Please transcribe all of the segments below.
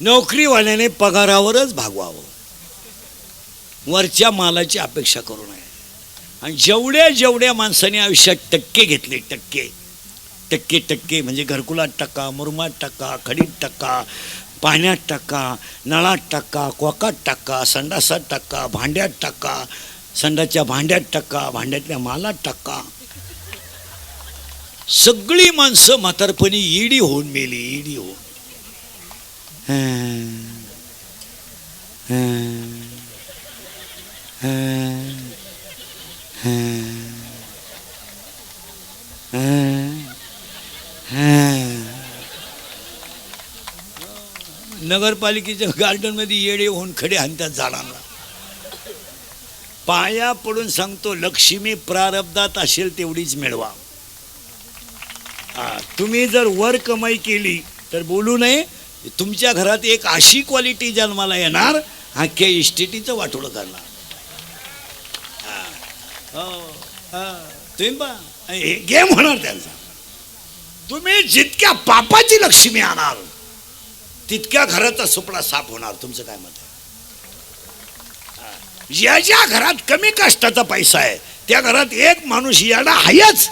नोकरीवाल्याने पगारावरच भागवावं, वरच्या मालाची अपेक्षा करू नये. आणि जेवढ्या माणसाने आयुष्यात टक्के घेतले, टक्के म्हणजे घरकुलात टक्का, मुरुमात टक्का, खडीत टक्का, पाण्यात टक्का, नळात टक्का, कोकात टक्का, संडासात टक्का, भांड्यात टक्का, संडाच्या भांड्यात टक्का, भांड्यातल्या मालात टक्का. सगळी माणसं म्हातारपणी ईडी होऊन मेली, ईडी होऊन. नगरपालिकेच्या गार्डनमध्ये येडे होऊन खडे आणतात झाडांना. पाया पडून सांगतो, लक्ष्मी प्रारब्धात असेल तेवढीच मिळवा. तुम्ही जर वर कमाई केली तर बोलू नये. तुमच्या घरात एक अशी क्वालिटी जन्माला येणार, अख्ख्या इस्टेटीचं वाटोळं करणार. तुम्ही पहा, गेम होणार त्यांचा. तुम्ही जितक्या पापाची लक्ष्मी आणाल तितक्या घराचा सुपडा साफ होणार. तुमचं काय मत आहे? ज्या घरात कमी कष्टाचा पैसा आहे त्या घरात एक माणूस येडा आहेच.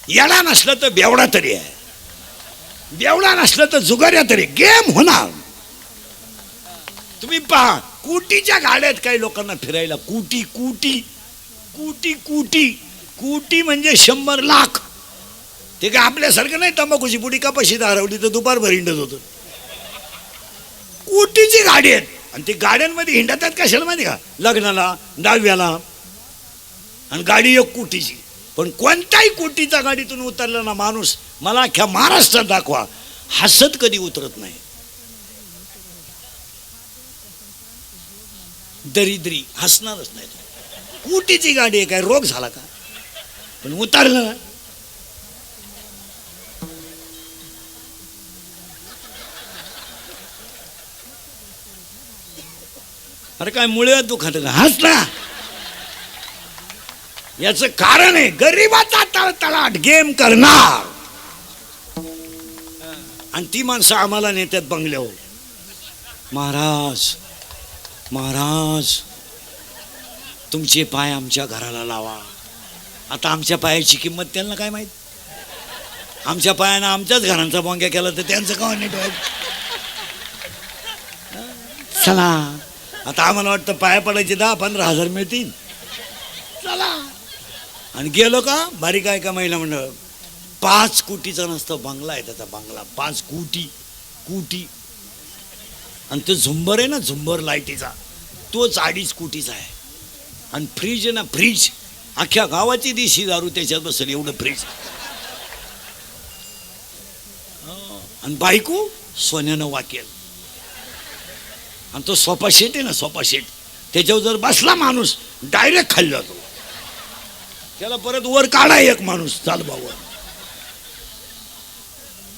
येडा नसलं तर बेवडा तरी आहे, बेवडा नसलं तर जुगाऱ्या तरी. गेम होणार. तुम्ही पहा, कोटीच्या गाड्यात काही लोकांना फिरायला. कोटी कोटी कोटी कोटी कोटी म्हणजे 100 लाख. ते काय आपल्यासारखं नाही, तंबाखूची पुडी कपाशी हरवली तर दुपारभर हिंडत होतं. कोटीची गाडी आहेत आणि ते गाड्यांमध्ये हिंडतात कशाला माहिती का? लग्नाला, दहाव्याला. आणि गाडी एक कोटीची. पण कोणत्याही कोटीचा गाडीतून उतरला ना माणूस, मला अख्ख्या महाराष्ट्रात दाखवा, हसत कधी उतरत नाही. दरिद्री हसणारच नाही. कोटीची गाडी आहे, काय रोग झाला का? पण उतरलं ना, अरे काय मुळे दुखत का? हसला. याचं कारण आहे गरिबाचा तळतळाट गेम करणार. आणि ती माणसं आम्हाला नेत्यात बंगल्यावर. महाराज महाराज तुमचे पाय आमच्या घराला लावा. आता आमच्या पायाची किंमत त्यांना काय माहित? आमच्या पायानं आमच्याच घरांचा बोंग्या केला तर त्यांचं का नीट व्हायचं? चला, आता आम्हाला वाटतं पाया पडायचे 10-15 हजार मिळतील. चला. आणि गेलो का बारीक आहे का महिला मंडळ, 5 कोटीचा नसतं बंगला आहे त्याचा. बंगला 5 कोटी कोटी. आणि तो झुंबर आहे ना, झुंबर लाईटीचा, तोच 2.5 कोटीचा आहे. आणि फ्रीज आहे ना, फ्रीज अख्ख्या गावाची देशी दारू त्याच्यात बसेल एवढं फ्रीज. आणि बायको सोन्यानं वाकेल. आणि तो सोफा सेट आहे ना, सोफा सेट, त्याच्यावर जर बसला माणूस डायरेक्ट खाली जातो. त्याला परत वर काढा एक माणूस चालबावर.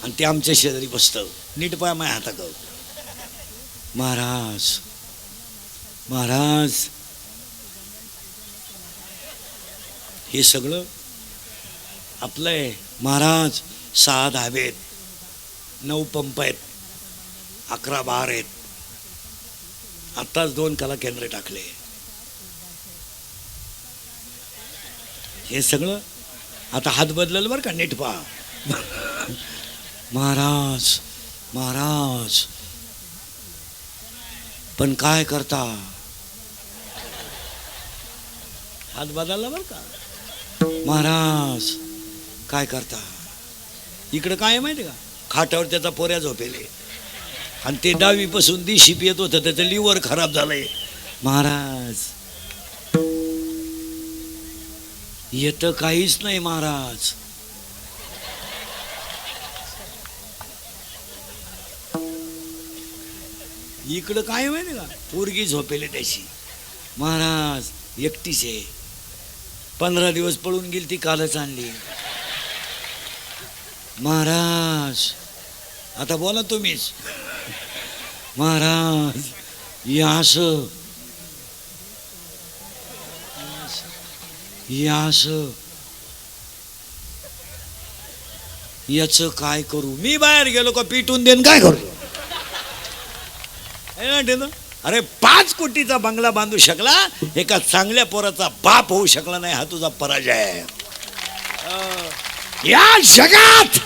आणि ते आमच्या शेजारी बसतं. नीट पाय माझ्या हाताकडं. महाराज महाराज हे सगळं आपलं आहे. महाराज 6 धाबे आहेत, 9 पंप आहेत, 11 बार आहेत. आत्ताच 2 कला केंद्र टाकले. हे सगळं आता हात बदलल बरं का, नीट पहा. महाराज महाराज पण काय करता? हात बदलला बरं का. महाराज काय करता? इकडं काय माहिती का, खाटावर त्याचा पोऱ्या झोपेले. आणि ते 10वी पासून दिशी पियत होतं, त्याचं लिव्हर खराब झालंय. महाराज येतं काहीच नाही. महाराज इकडं काय माहिती का, पोरगी झोपेले त्याची. महाराज एकटीच आहे. 15 दिवस पळून गेली ती, कालच आणली. महाराज आता बोला तुम्हीच. महाराज यास यास याचं काय करू? मी बाहेर गेलो का पिटून देन काय करू? अरे 5 कोटीचा बंगला बांधू शकला, एका चांगल्या पोराचा बाप होऊ शकला नाही, हा तुझा पराजय आहे. या जगात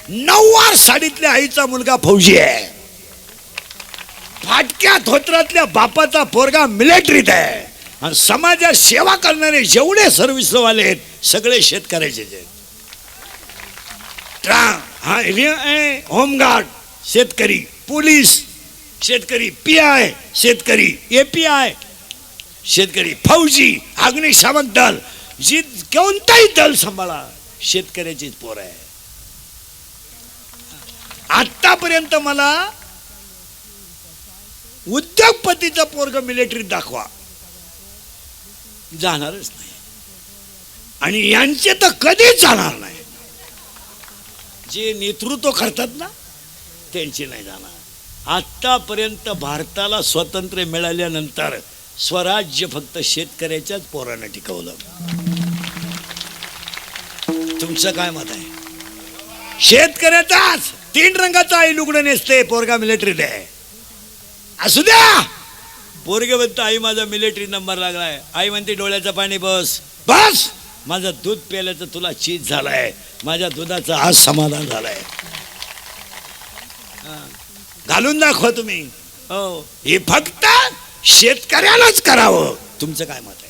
9 साडीतल्या आईचा मुलगा फौजी आहे, फाटक्या धोत्रातल्या बापाचा पोरगा मिलिटरीत आहे, आणि समाजात सेवा करणारे जेवढे सर्व्हिसवाले आहेत सगळे शेतकऱ्याचे. होमगार्ड शेतकरी, पोलीस शेतकरी, PI शेतकरी, API शेतकरी, फौजी, अग्निशामक दल, जी कोणताही दल सांभाळा शेतकऱ्याचीच पोर आहे. आतापर्यंत मला उद्योगपतीचा पोरग मिलिटरीत दाखवा, जाणारच नाही, आणि यांचे तर कधीच जाणार नाही. जे नेतृत्व करतात ना त्यांचे नाही जाणार. आतापर्यंत भारताला स्वातंत्र्य मिळाल्यानंतर स्वराज्य फक्त शेतकऱ्याच्याच पोरानं टिकवलं. तुमचं काय मत आहे? शेतकऱ्याचाच 3 रंगाचा आई लुगडं नेसते, पोरगा मिलिटरीत आहे. असू द्या, पोरगे म्हणतं आई माझा मिलिटरी नंबर लागलाय, आई म्हणते डोळ्याचं पाणी बस बस, माझं दूध प्यायल्याचं तुला चीज झालाय, माझ्या दुधाचं आज समाधान झालंय. घालून दाखवा तुम्ही. हो, हे फक्त शेतकऱ्यालाच करावं. तुमचं काय मत आहे?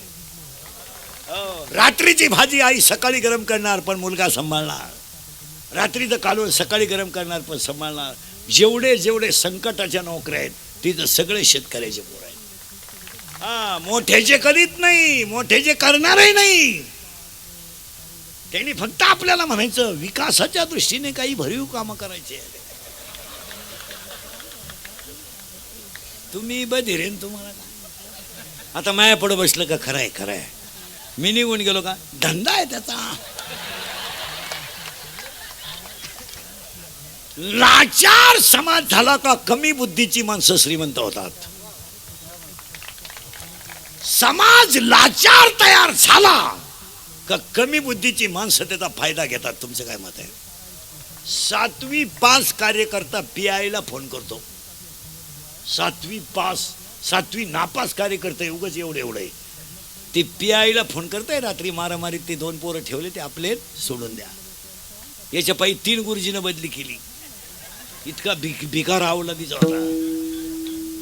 रात्रीची भाजी आई सकाळी गरम करणार पण मुलगा सांभाळणार, रात्रीचं कालवण सकाळी गरम करणार पण सांभाळणार. जेवढे जेवढे संकटाच्या नोकऱ्या आहेत तिथं सगळे शेतकऱ्याचे पोर आहेत. मोठ्याचे करीत नाही, मोठ्याचे करणारही नाही. त्यांनी फक्त आपल्याला म्हणायचं विकासाच्या दृष्टीने काही भरीव कामं करायचे. तुम्ही बधिरेन, तुम्हाला काय आता माया पुढे बसलं का? खरं आहे, खरं आहे, मी निघून गेलो का? धंदा आहे त्याचा. लाचार समाज झाला का कमी बुद्धीची माणसं श्रीमंत होतात. समाज लाचार तयार झाला का कमी बुद्धीची माणसं त्याचा फायदा घेतात. तुमचं काय मत आहे? 7वी पास कार्यकर्ता PI ला फोन करतो, 7वी पास 7वी नापास कार्यकर्ता उगाच एवढे ते PI ला फोन करताय. रात्री मारामारीत ते 2 पोरं ठेवले, ते आपले सोडून द्या. याच्या पायी 3 गुरुजीनं बदली केली. इतका भिकार आवला तिचा होता.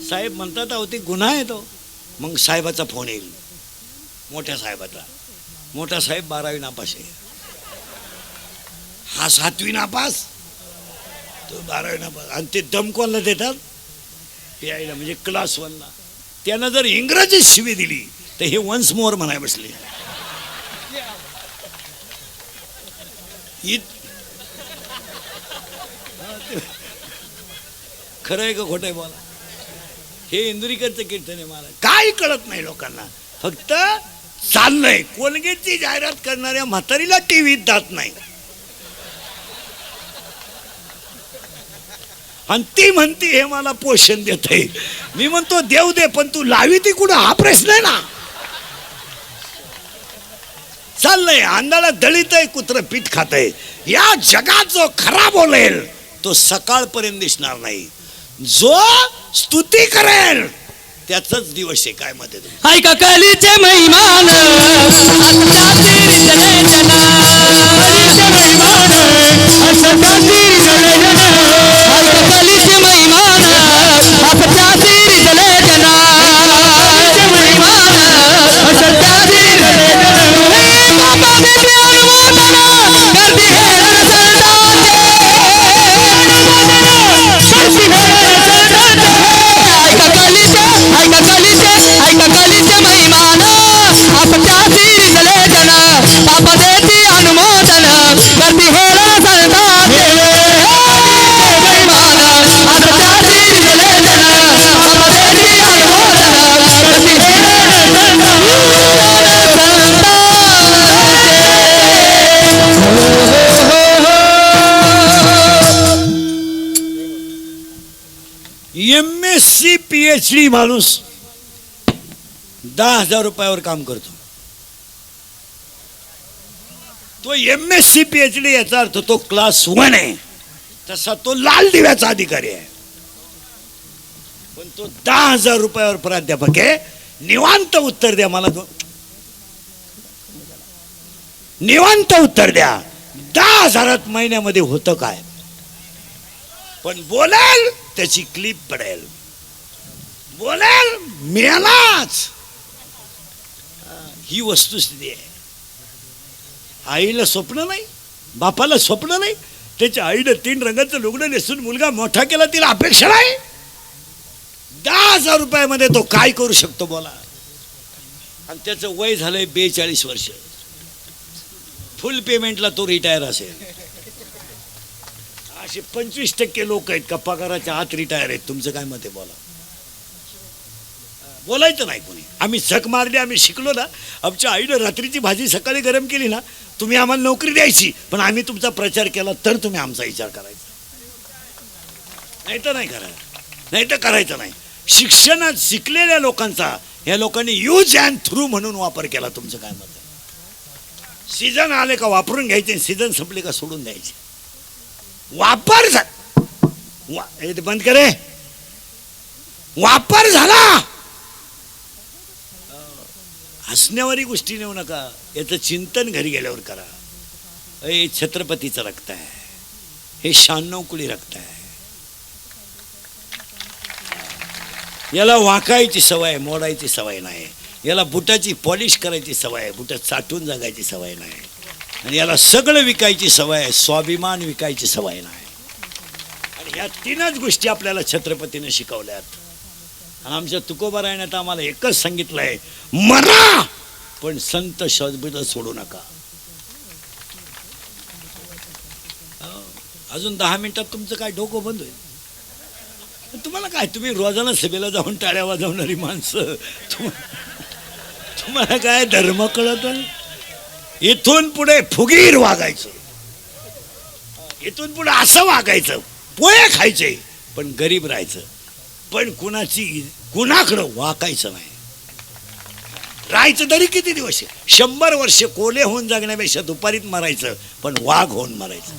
साहेब म्हणतात अहो ते गुन्हा आहे तो. मग साहेबाचा फोन येईल, मोठ्या साहेबाचा. मोठा साहेब 12वी नापास आहे, हा 7वी नापास, तो 12वी नापास. आणि ते दम कोणाला देतात? PI ला, म्हणजे क्लास 1 ला. त्यानं जर इंग्रजी शिवी दिली तर हे वन्स मोर म्हणाय बसले. खरं आहे का खोटं आहे बोला? हे इंदुरीकरचं कीर्तन आहे. मला काय कळत नाही लोकांना, फक्त चाललंय. कोलगेटची जाहिरात करणाऱ्या म्हातारीला टीव्हीत जात नाही, आणि ती म्हणते हे मला पोषण देतंय. मी म्हणतो देव दे, पण तू लावी ती कुठं, हा प्रश्न आहे ना. चाललंय आंधळा दळीत आहे, कुत्र पीठ खातंय. या जगात जो खरा बोलेल तो सकाळपर्यंत दिसणार नाही, जो स्तुती करेल त्याचाच दिवस आहे. काय मध्ये ऐका कलीचे महिमान MSc PhD माणूस 10,000 रुपयावर काम करतो. तो MSc PhD याचा अर्थ तो क्लास 1 आहे, तसा तो लाल दिव्याचा अधिकारी आहे. पण तो 10,000 रुपयावर प्राध्यापक आहे. निवांत उत्तर द्या मला, निवांत उत्तर द्या. 10,000 महिन्यामध्ये होतं काय? पण बोलेल त्याची क्लिप पडेल, बोलेल मेलाच. ही वस्तुस्थिती आहे. आईला स्वप्न नाही, बापाला स्वप्न नाही, त्याच्या आईनं 3 रंगाचं लुगडं नेसून मुलगा मोठा केला, तिला अपेक्षा नाही. 10,000 रुपयामध्ये तो काय करू शकतो बोला? आणि त्याचं वय झालंय 42 वर्ष. फुल पेमेंटला तो रिटायर असेल. असे 25% लोक आहेत का पगाराच्या आत रिटायर आहेत. तुमचं काय मत आहे बोला? बोलायचं नाही कोणी. आम्ही झक मारली, आम्ही शिकलो ना. आमच्या आईनं रात्रीची भाजी सकाळी गरम केली ना, तुम्ही आम्हाला नोकरी द्यायची, पण आम्ही तुमचा प्रचार केला तर तुम्ही आमचा विचार करायचा, नाही तर नाही करायचा, नाही तर करायचं नाही. शिक्षणात शिकलेल्या लोकांचा या लोकांनी यूज अँड थ्रू म्हणून वापर केला. तुमचं काय मत आहे? सीझन आले का वापरून घ्यायचे, सीझन संपले का सोडून द्यायचे. वापर बंद करे, वापर झाला. हसण्यावारी गोष्टी नेऊ नका, याचं चिंतन घरी गेल्यावर करा. हे छत्रपतीचं रक्त आहे, हे 96 कुळी रक्त आहे. याला वाकायची सवय, मोडायची सवय नाही. याला बुटाची पॉलिश करायची सवय आहे, बुटात साठून जगायची सवय नाही. आणि याला सगळं विकायची सवय आहे, स्वाभिमान विकायची सवय नाही. आणि ह्या 3च गोष्टी आपल्याला छत्रपतीने शिकवल्यात. आणि आमच्या तुकोबारायण्यात आम्हाला एकच सांगितलंय, मरा पण संत शब्द सोडू नका. अजून 10 मिनिटात तुमचं काय डोकं बंद होईल. तुम्हाला काय, तुम्ही रोजाना सभेला जाऊन टाळ्या वाजवणारी माणसं, तुम्हाला काय धर्म कळत? इथून पुढे फुगीर वागायचं, इथून पुढे असं वागायचं, पोहे खायचे पण गरीब राहायचं, पण कुणाकडं वाकायचं नाही. राहायचं तरी किती दिवस? 100 वर्ष कोले होऊन जगण्यापेक्षा दुपारीत मरायचं, पण वाघ होऊन मरायचं.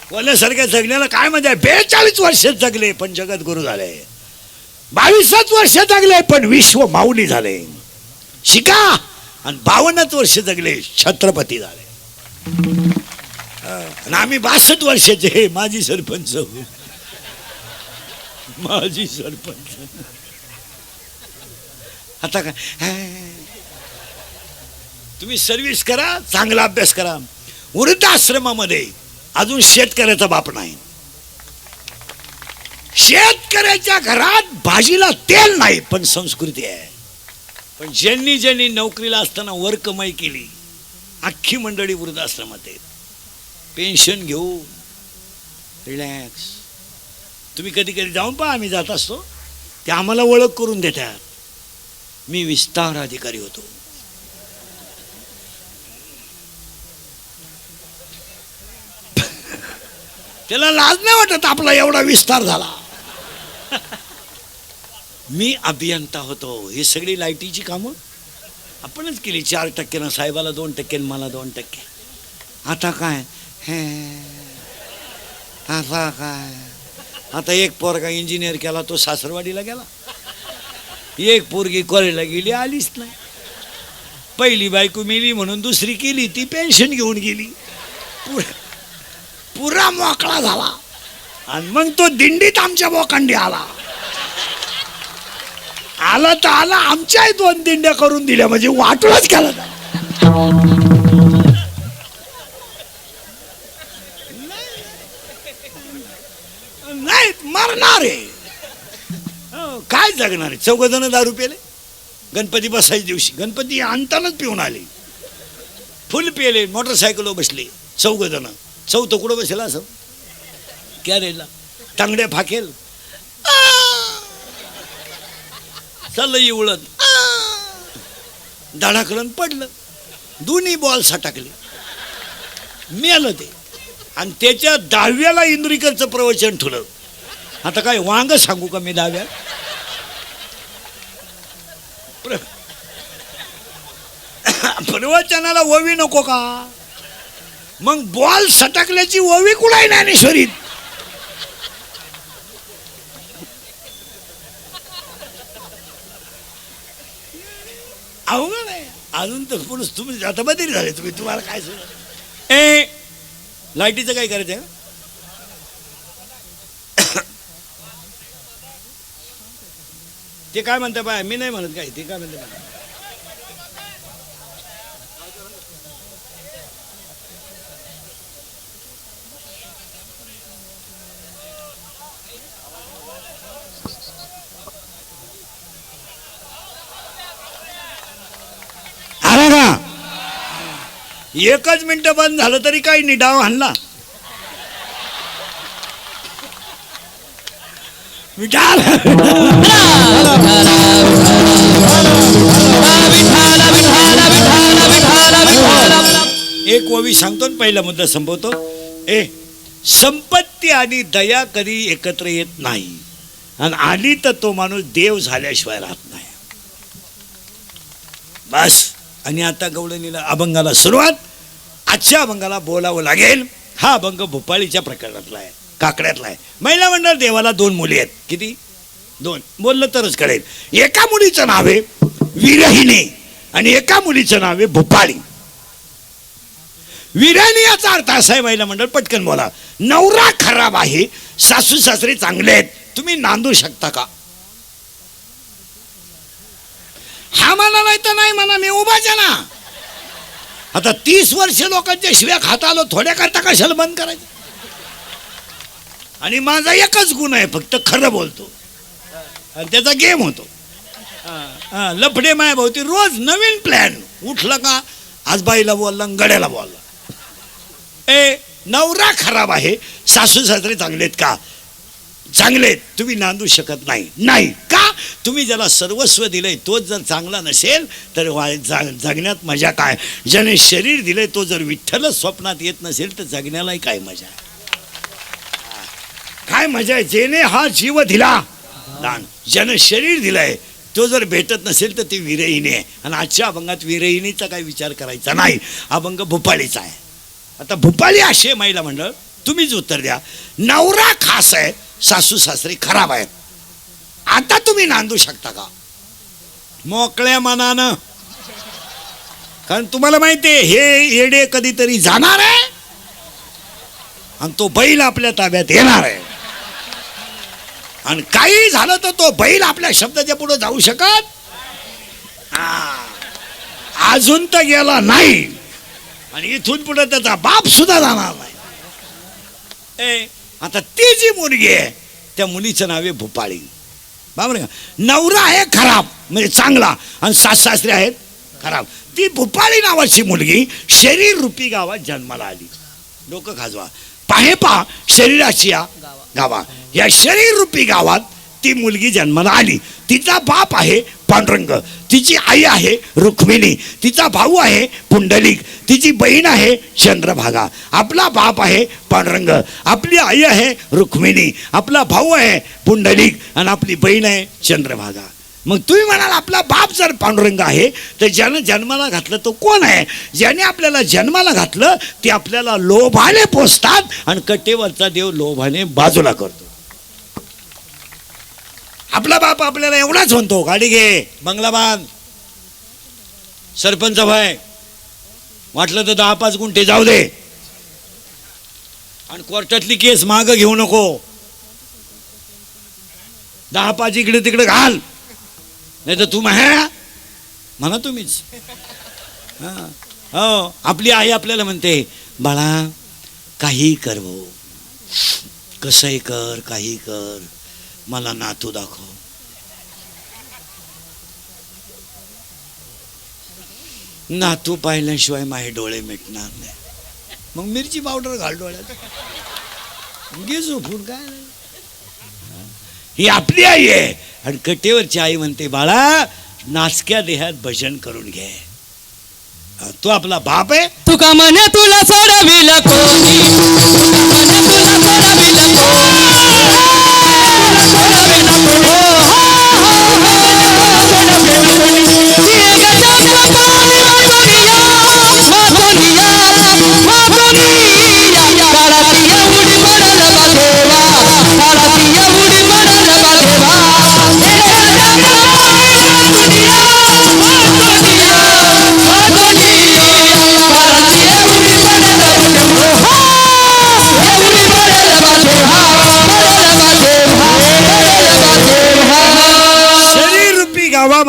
कोल्यासारख्या जगण्याला काय मजा आहे? 42 वर्ष जगले पण जगत गुरु झाले, 22 वर्ष जगले पण विश्व माऊली झाले. शिका. आणि 52 वर्ष जगले छत्रपती झाले. आणि आम्ही 62 वर्षाचे माजी सरपंच, माजी सरपंच. आता काय, तुम्ही सर्व्हिस करा, चांगला अभ्यास करा. वृद्धाश्रमामध्ये अजून शेतकऱ्याचा बाप नाही. शेतकऱ्याच्या घरात भाजीला तेल नाही, पण संस्कृती आहे. पण ज्यांनी ज्यांनी नोकरीला असताना वर कमाई केली, अख्खी मंडळी वृद्धाश्रमात आहेत. पेन्शन घेऊ, रिलॅक्स. तुम्ही कधी कधी जाऊन पहा, आम्ही जात असतो, ते आम्हाला ओळख करून देतात. मी विस्तार अधिकारी होतो. त्याला लाज नाही वाटत आपला एवढा विस्तार झाला. मी अभियंता होतो. ही सगळी लाईटीची कामं आपणच केली. 4% साहेबाला 2% मला 2%. आता काय हे, आता काय, आता एक पोरगा इंजिनियर केला, तो सासरवाडीला गेला. एक पोरगी कॉलेजला गेली, आलीच नाही. पहिली बायको मेली म्हणून दुसरी केली, ती पेन्शन घेऊन गेली. पुरा मोकळा झाला. आणि मग तो दिंडीत आमच्या बोकांडी आला. आला तर आला, आमच्याही 2 दिंड्या करून दिल्या, म्हणजे वाटूनच केला. नाही मरणार आहे, काय जगणार आहे. 4 जण दारू पेले गणपती बसायच्या दिवशी. गणपती आणतानाच पिऊन आले, फुल पेले, मोटरसायकलवर बसले 4 जण. 4थं कुठं बसेल असं कॅरेजला, तांगड्या फाकेल, चाललं इवळत, धडाकडून पडलं. दोन्ही बॉल सटाकले, मेलं ते. आणि त्याच्या 10व्याला इंद्रिकरचं प्रवचन ठेवलं. आता काय वांग सांगू का मी 10व्यात? प्रवचनाला ओवी नको का? मग बॉल सटकल्याची ओवी कुठे ज्ञानेश्वरीत? अवघड आहे अजून तर पुरुष तुम्ही आता बदली झाले तुम्हाला काय सुद्धा ए लाईटीचं काय करायचं ते काय म्हणते बाय मी नाही म्हणत काय ते काय म्हणते बाय आला का एकच मिनिट बंद झालं तरी काही नाही डाव हाणला विठाल एक ओवी सांगतो आणि पहिला मुद्दा संपवतो ए संपत्ती आणि दया कधी एकत्र येत नाही आणि आली तर तो माणूस देव झाल्याशिवाय राहत नाही बस आणि आता गवळणीला अभंगाला सुरुवात आजच्या अभंगाला बोलावं लागेल हा अभंग भोपाळीच्या प्रकरणातला आहे काकड्यातला आहे महिला मंडळ देवाला 2 मुली आहेत किती 2 बोललं तरच कळेल एका मुलीचं नाव आहे विरहिणी आणि एका मुलीचं नाव आहे भोपाळी विरहिणी याचा अर्थ असा आहे महिला मंडळ पटकन बोला नवरा खराब आहे सासू सासरे चांगले आहेत तुम्ही नांदू शकता का हा म्हणा नाही तर नाही म्हणा मी उभाच आहे ना आता 30 वर्ष लोकांच्या शिव्या खाता आलो थोड्या करता कशाला बंद करायचं आणि माझा एकच गुण आहे फक्त खरं बोलतो आणि त्याचा गेम होतो लफडे माया भावती रोज नवीन प्लॅन उठला का आज बाईला बोलला गड्याला बोलला ए नवरा खराब आहे सासू सासरे चांगलेत का चांगले तुम्ही नांदू शकत नाही का तुम्ही ज्याला सर्वस्व दिलंय तोच जर चांगला नसेल तर जगण्यात मजा काय ज्याने शरीर दिलंय तो जर विठ्ठलच स्वप्नात येत नसेल तर जगण्यालाही काय मजा आहे काय मजा आहे जेने हा जीव दिला दान ज्याने शरीर दिलंय तो जर भेटत नसेल तर ती विरहिणी आहे आणि आजच्या अभंगात विरहिणीचा काही विचार करायचा नाही अभंग भूपाळीचा आहे आता भूपाळी असे महिला मंडळ तुम्हीच उत्तर द्या नवरा खास आहे सासू सासरे खराब आहेत आता तुम्ही नांदू शकता का मोकळ्या मनानं कारण तुम्हाला माहिती आहे हे येडे कधीतरी जाणार आहे आणि तो बैल आपल्या ताब्यात येणार आहे आणि काही झालं तर तो बैल आपल्या शब्दाच्या पुढे जाऊ शकत अजून तर गेला नाही आणि इथून पुढे त्याचा बाप सुद्धा जाणार नाही आता ती जी मुलगी आहे त्या मुलीचं नाव आहे भूपाळी बरोबर का नवरा आहे खराब म्हणजे चांगला आणि सास सासरे आहेत खराब ती भूपाळी नावाची मुलगी शरीर रूपी गावात जन्माला आली डोकं खाजवा पाहे पा शरीराची या गावा या शरीर रूपी गावात ती मुलगी जन्माला आली तिचा बाप आहे पांडुरंग तिची आई आहे रुक्मिणी तिचा भाऊ आहे पुंडलिक तिची बहीण आहे चंद्रभागा आपला बाप आहे पांडुरंग आपली आई आहे रुक्मिणी आपला भाऊ आहे पुंडलिक आणि आपली बहीण आहे चंद्रभागा मग तुम्ही म्हणाल आपला बाप जर पांडुरंग आहे तर ज्यानं जन्माला घातलं तो कोण आहे ज्याने आपल्याला जन्माला घातलं ते आपल्याला लोभाने पोसतात आणि कटेवरचा देव लोभाने बाजूला करतो आपला बाप आपल्याला एवढाच म्हणतो गाडी घे बंगला बांध सरपंच भाई वाटलं तर 10-5 गुंठे जाऊ दे आणि कोर्टातली केस माग घेऊ नको 10-5 इकडे तिकडे घाल नाही तर तू म्हणा तुम्हीच हो आपली आई आपल्याला म्हणते बाळा काही कर भाऊ कसंही कर काही कर मला नातू दाखव नातू पाहिल्याशिवाय माझे डोळे मिटणार नाही मग मिरची पावडर घाल डोळ्यात घे झोपून काय ही आपली आई आहे आणि कटेवरची आई म्हणते बाळा नाचक्या देहात भजन करून घे तो आपला बाप आहे तुका म्हणे तुला सोडविल कोणी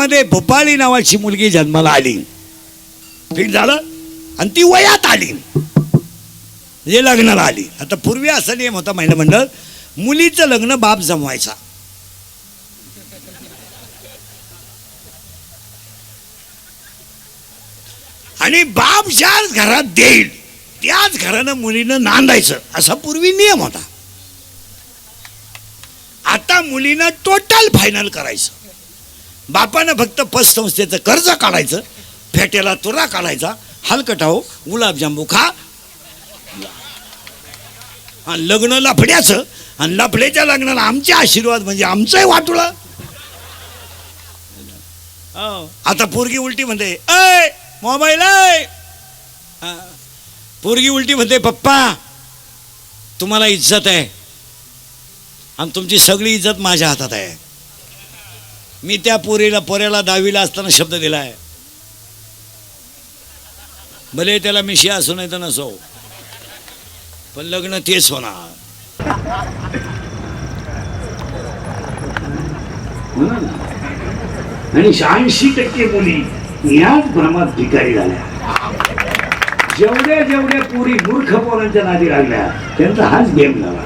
घरामध्ये भोपाळी नावाची मुलगी जन्माला आली. फिट झालं आणि ती वयात आली म्हणजे लग्नाला आली. आता पूर्वी असा नियम होता महिला मंडळ, मुलीचं लग्न बाप जमवायचा. आणि बाप ज्याच घरात देईल त्याच घरानं मुलीनं नांदायचं असा पूर्वी नियम होता. आता मुलीनं टोटल फायनल करायचं. बापानं फक्त पतसंस्थेचं कर्ज काढायचं, फेट्याला तुरा काढायचा, हलकटाव गुलाबजांबू खा, आणि लग्न लफड्याचं, आणि लफड्याच्या लग्नाला आमचे आशीर्वाद म्हणजे आमचंही वाटुळं. आता पोरगी उलटी म्हणते ऐ मोबाईल ऐ. पोरगी उलटी म्हणते पप्पा तुम्हाला इज्जत आहे आणि तुमची सगळी इज्जत माझ्या हातात आहे. मी त्या पोऱ्याला 10वीला असताना शब्द दिलाय, भले त्याला मिशी असो नाही तर नसो, पण लग्न तेच होणार. आणि 80% मुली याच भ्रमात भिकारी झाल्या. जेवढ्या पुरी मूर्ख पोरांच्या नादी लागल्या त्यांचा हाच गेम झाला.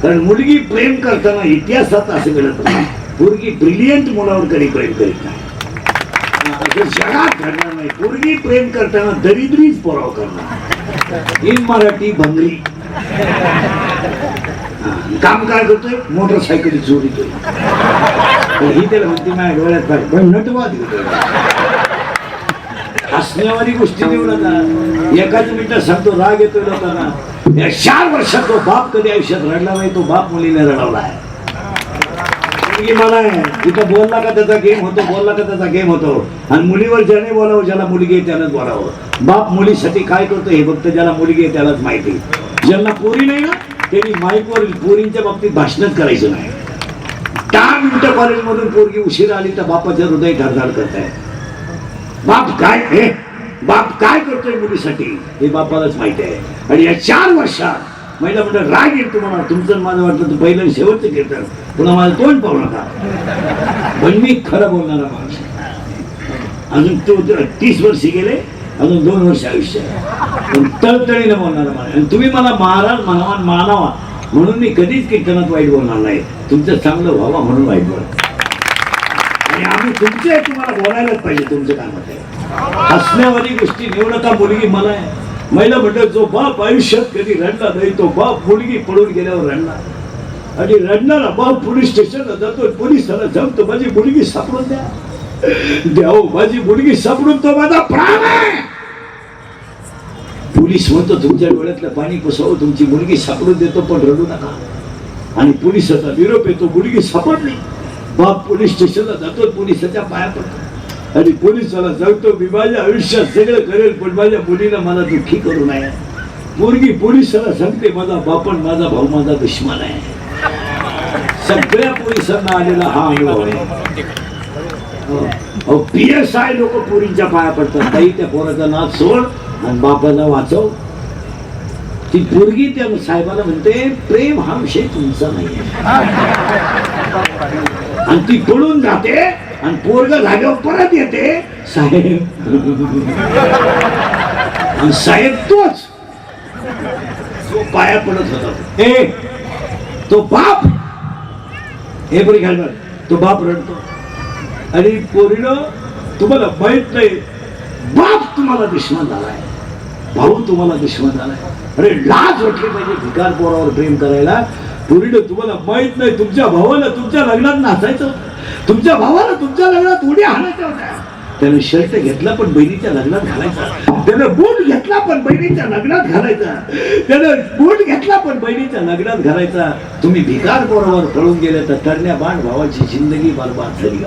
कारण मुलगी प्रेम करताना इतिहासात असं घडत नाही, पोरगी ब्रिलियंट मुलावर कधी प्रेम करीत नाही. असं जगात घडणार नाही. पोरगी प्रेम करताना दरिद्रीच पोराव करणार. इन मराठी भंगरी. काम काय करतोय, मोटरसायकली चोरीतोय. ही त्याला म्हणते माझ्या डोळ्यात पाहिजे नटवाद हसण्यावारी गोष्टी देऊ नका. एकाच मिनिटात सांगतो राग येतोय लोकांना. या 4 वर्षात तो बाप कधी आयुष्यात रडला नाही, तो बाप मुलीने रडवला आहे. मला तिथं बोलला का त्याचा गेम होतो, बोलला का त्याचा गेम होतो. आणि मुलीवर ज्याने बोलावं, ज्याला मुलगी आहे त्यानंच बोलावं. बाप मुलीसाठी काय करतो हे फक्त ज्याला मुलगी आहे त्यालाच माहिती. ज्यांना पोरी नाही ना त्यांनी माईकवर पोरींच्या बाबतीत भाषणच करायचं नाही. 10 मिनिटं कॉलेजमधून पोरगी उशिरा आली तर बापाच्या हृदय धडधड करत आहे. बाप काय करतोय मुलीसाठी हे बापालाच माहिती आहे. आणि या 4 वर्षात महिला म्हणतात राग येईल तुम्हाला, तुमचं माझं वाटलं तर पहिलं शेवटचं कीर्तन, पुन्हा माझं तोंड पाहू नका. पण मी खरं बोलणारा माणूस. अजून तो 30 वर्ष गेले, अजून 2 वर्ष आयुष्य आहे, पण तळतळीनं बोलणारा माणूस. आणि तुम्ही मला महाराज मानावा म्हणून मी कधीच कीर्तनात वाईट बोलणार नाही. तुमचं चांगलं व्हावा म्हणून वाईट बोल. आणि आम्ही तुमचे तुम्हाला बोलायलाच पाहिजे. तुमचं काय मत आहे? हसण्यावाली गोष्टी नेऊ नका. मुलगी मला आहे महिला म्हणतात जो बाप आयुष्यात कधी रडला नाही तो बाप मुलगी पडून गेल्यावर रडणार. आणि रडणारा बाप पोलीस स्टेशनला जातो, पोलिसाला सांगतो माझी मुलगी सापडून द्या, माझी मुलगी सापडून तो माझा प्राण आहे. पोलीस म्हणतो तुमच्या डोळ्यातलं पाणी पुसावं, तुमची मुलगी सापडून देतो पण रडू नका. आणि पोलिसाचा निरोप येतो मुलगी सापडली. बाप पोलीस स्टेशनला जातो, पोलिसाच्या पाया पडतो आणि पोलिसाला सांगतो मी माझ्या आयुष्यात सगळं करेल पण माझ्या मुलीला मला दुःखी करू नये. मुलगी पोलिसाला सांगते माझा बापन माझा भाऊ माझा दुश्मन आहे. सगळ्या पोलिसांना आलेला हा अनुभव आहे. PSI लोक पोरींच्या पाया पडतात, ताई त्या पोराचा नाच सोड आणि बापाला वाचव. ती पोरगी त्या साहेबाला म्हणते प्रेम हा विषय तुमचा नाही. आणि ती पळून जाते आणि पोरग जागेवर परत येते. साहेब आणि साहेब तोच जो पाया पडत होता. तो बाप हे बरी घाल, तो बाप रडतो. आणि पोरीनं तुम्हाला माहित नाही बाप तुम्हाला दुश्मन झालाय, भाऊ तुम्हाला दुश्मन झालाय. अरे लाज वाटली पाहिजे भिकार पोरावर प्रेम करायला. पोरीनं तुम्हाला माहित नाही तुमच्या भावाला तुमच्या लग्नात नाचायचं, तुमच्या भावाला तुमच्या लग्नात उड्या हाणायच्या होत्या. त्यानं शर्ट घेतला पण बहिणीच्या लग्नात घालायचा, त्यानं बूट घेतला पण बहिणीच्या लग्नात घालायचा, त्यानं बूट घेतला पण बहिणीच्या लग्नात घालायचा. तुम्ही भिकार पोरावर पळून गेले तर तरण्या बाण भावाची जिंदगी बरबाद झाली.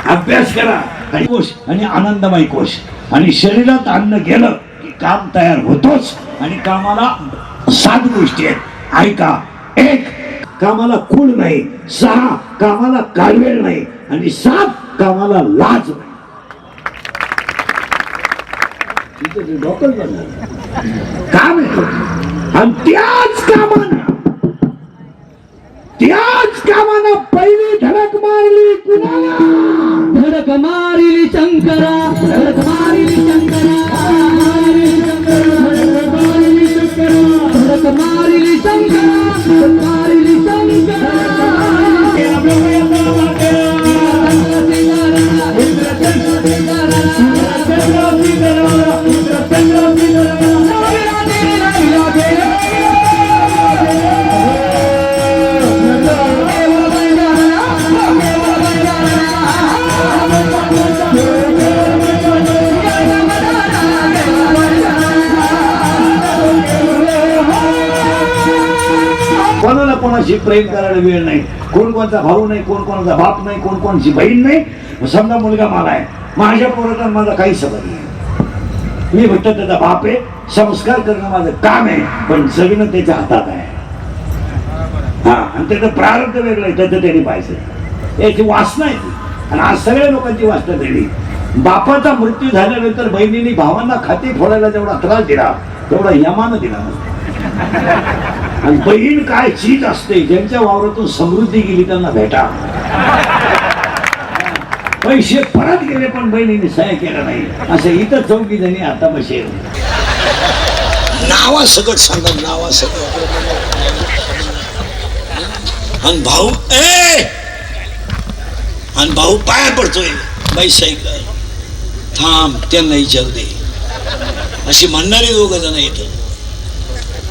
अभ्यास करा आणि कोश आणि आनंदमय कोश. आणि शरीरात अन्न गेलं की काम तयार होतोच. आणि कामाला 7 गोष्टी आहेत ऐका. 1 कामाला खूण नाही, 6 कामाला कालवेळ नाही आणि 7 कामाला लाज नाही. डॉक्टर काम येतो आणि त्याच कामानं पहिली मारली कुणाला धडक मारिली शंकरा धडक मारिली शंकरा धडक मारिली शंकरा मारिली कोणाला कोणाशी प्रेम करायला वेळ नाही, कोण कोणचा भाऊ नाही, कोण कोणाचा बाप नाही, कोण कोणाची बहीण नाही. समजा मुलगा मला आहे, माझ्या पोराचा माझा काही संबंध नाही. मी फक्त त्याचा बाप आहे, संस्कार करणं माझं काम आहे, पण जगणं त्याच्या हातात आहे. हा, आणि त्याचं प्रारब्ध वेगळं आहे, त्याचं त्यांनी पाहिजे. याची वासना आहे ती. आणि आज सगळ्या लोकांची वासना दिली. बापाचा मृत्यू झाल्यानंतर बहिणीने भावांना खाते फोडायला जेवढा त्रास दिला तेवढा यमानं दिला नसतो. आणि बहीण काय चीज असते, ज्यांच्या वावरातून समृद्धी गेली त्यांना भेटा. पैसे परत गेले पण बहिणीने सह्या केला नाही, असं इथं चौकी जणी आता बसेल. नावा सगळं सांगा, नावा सगळं. आणि भाऊ आणि भाऊ पाया पडतोय, बाई साईकल थांब त्यांना विचार दे, अशी म्हणणारे दोघ जण येत.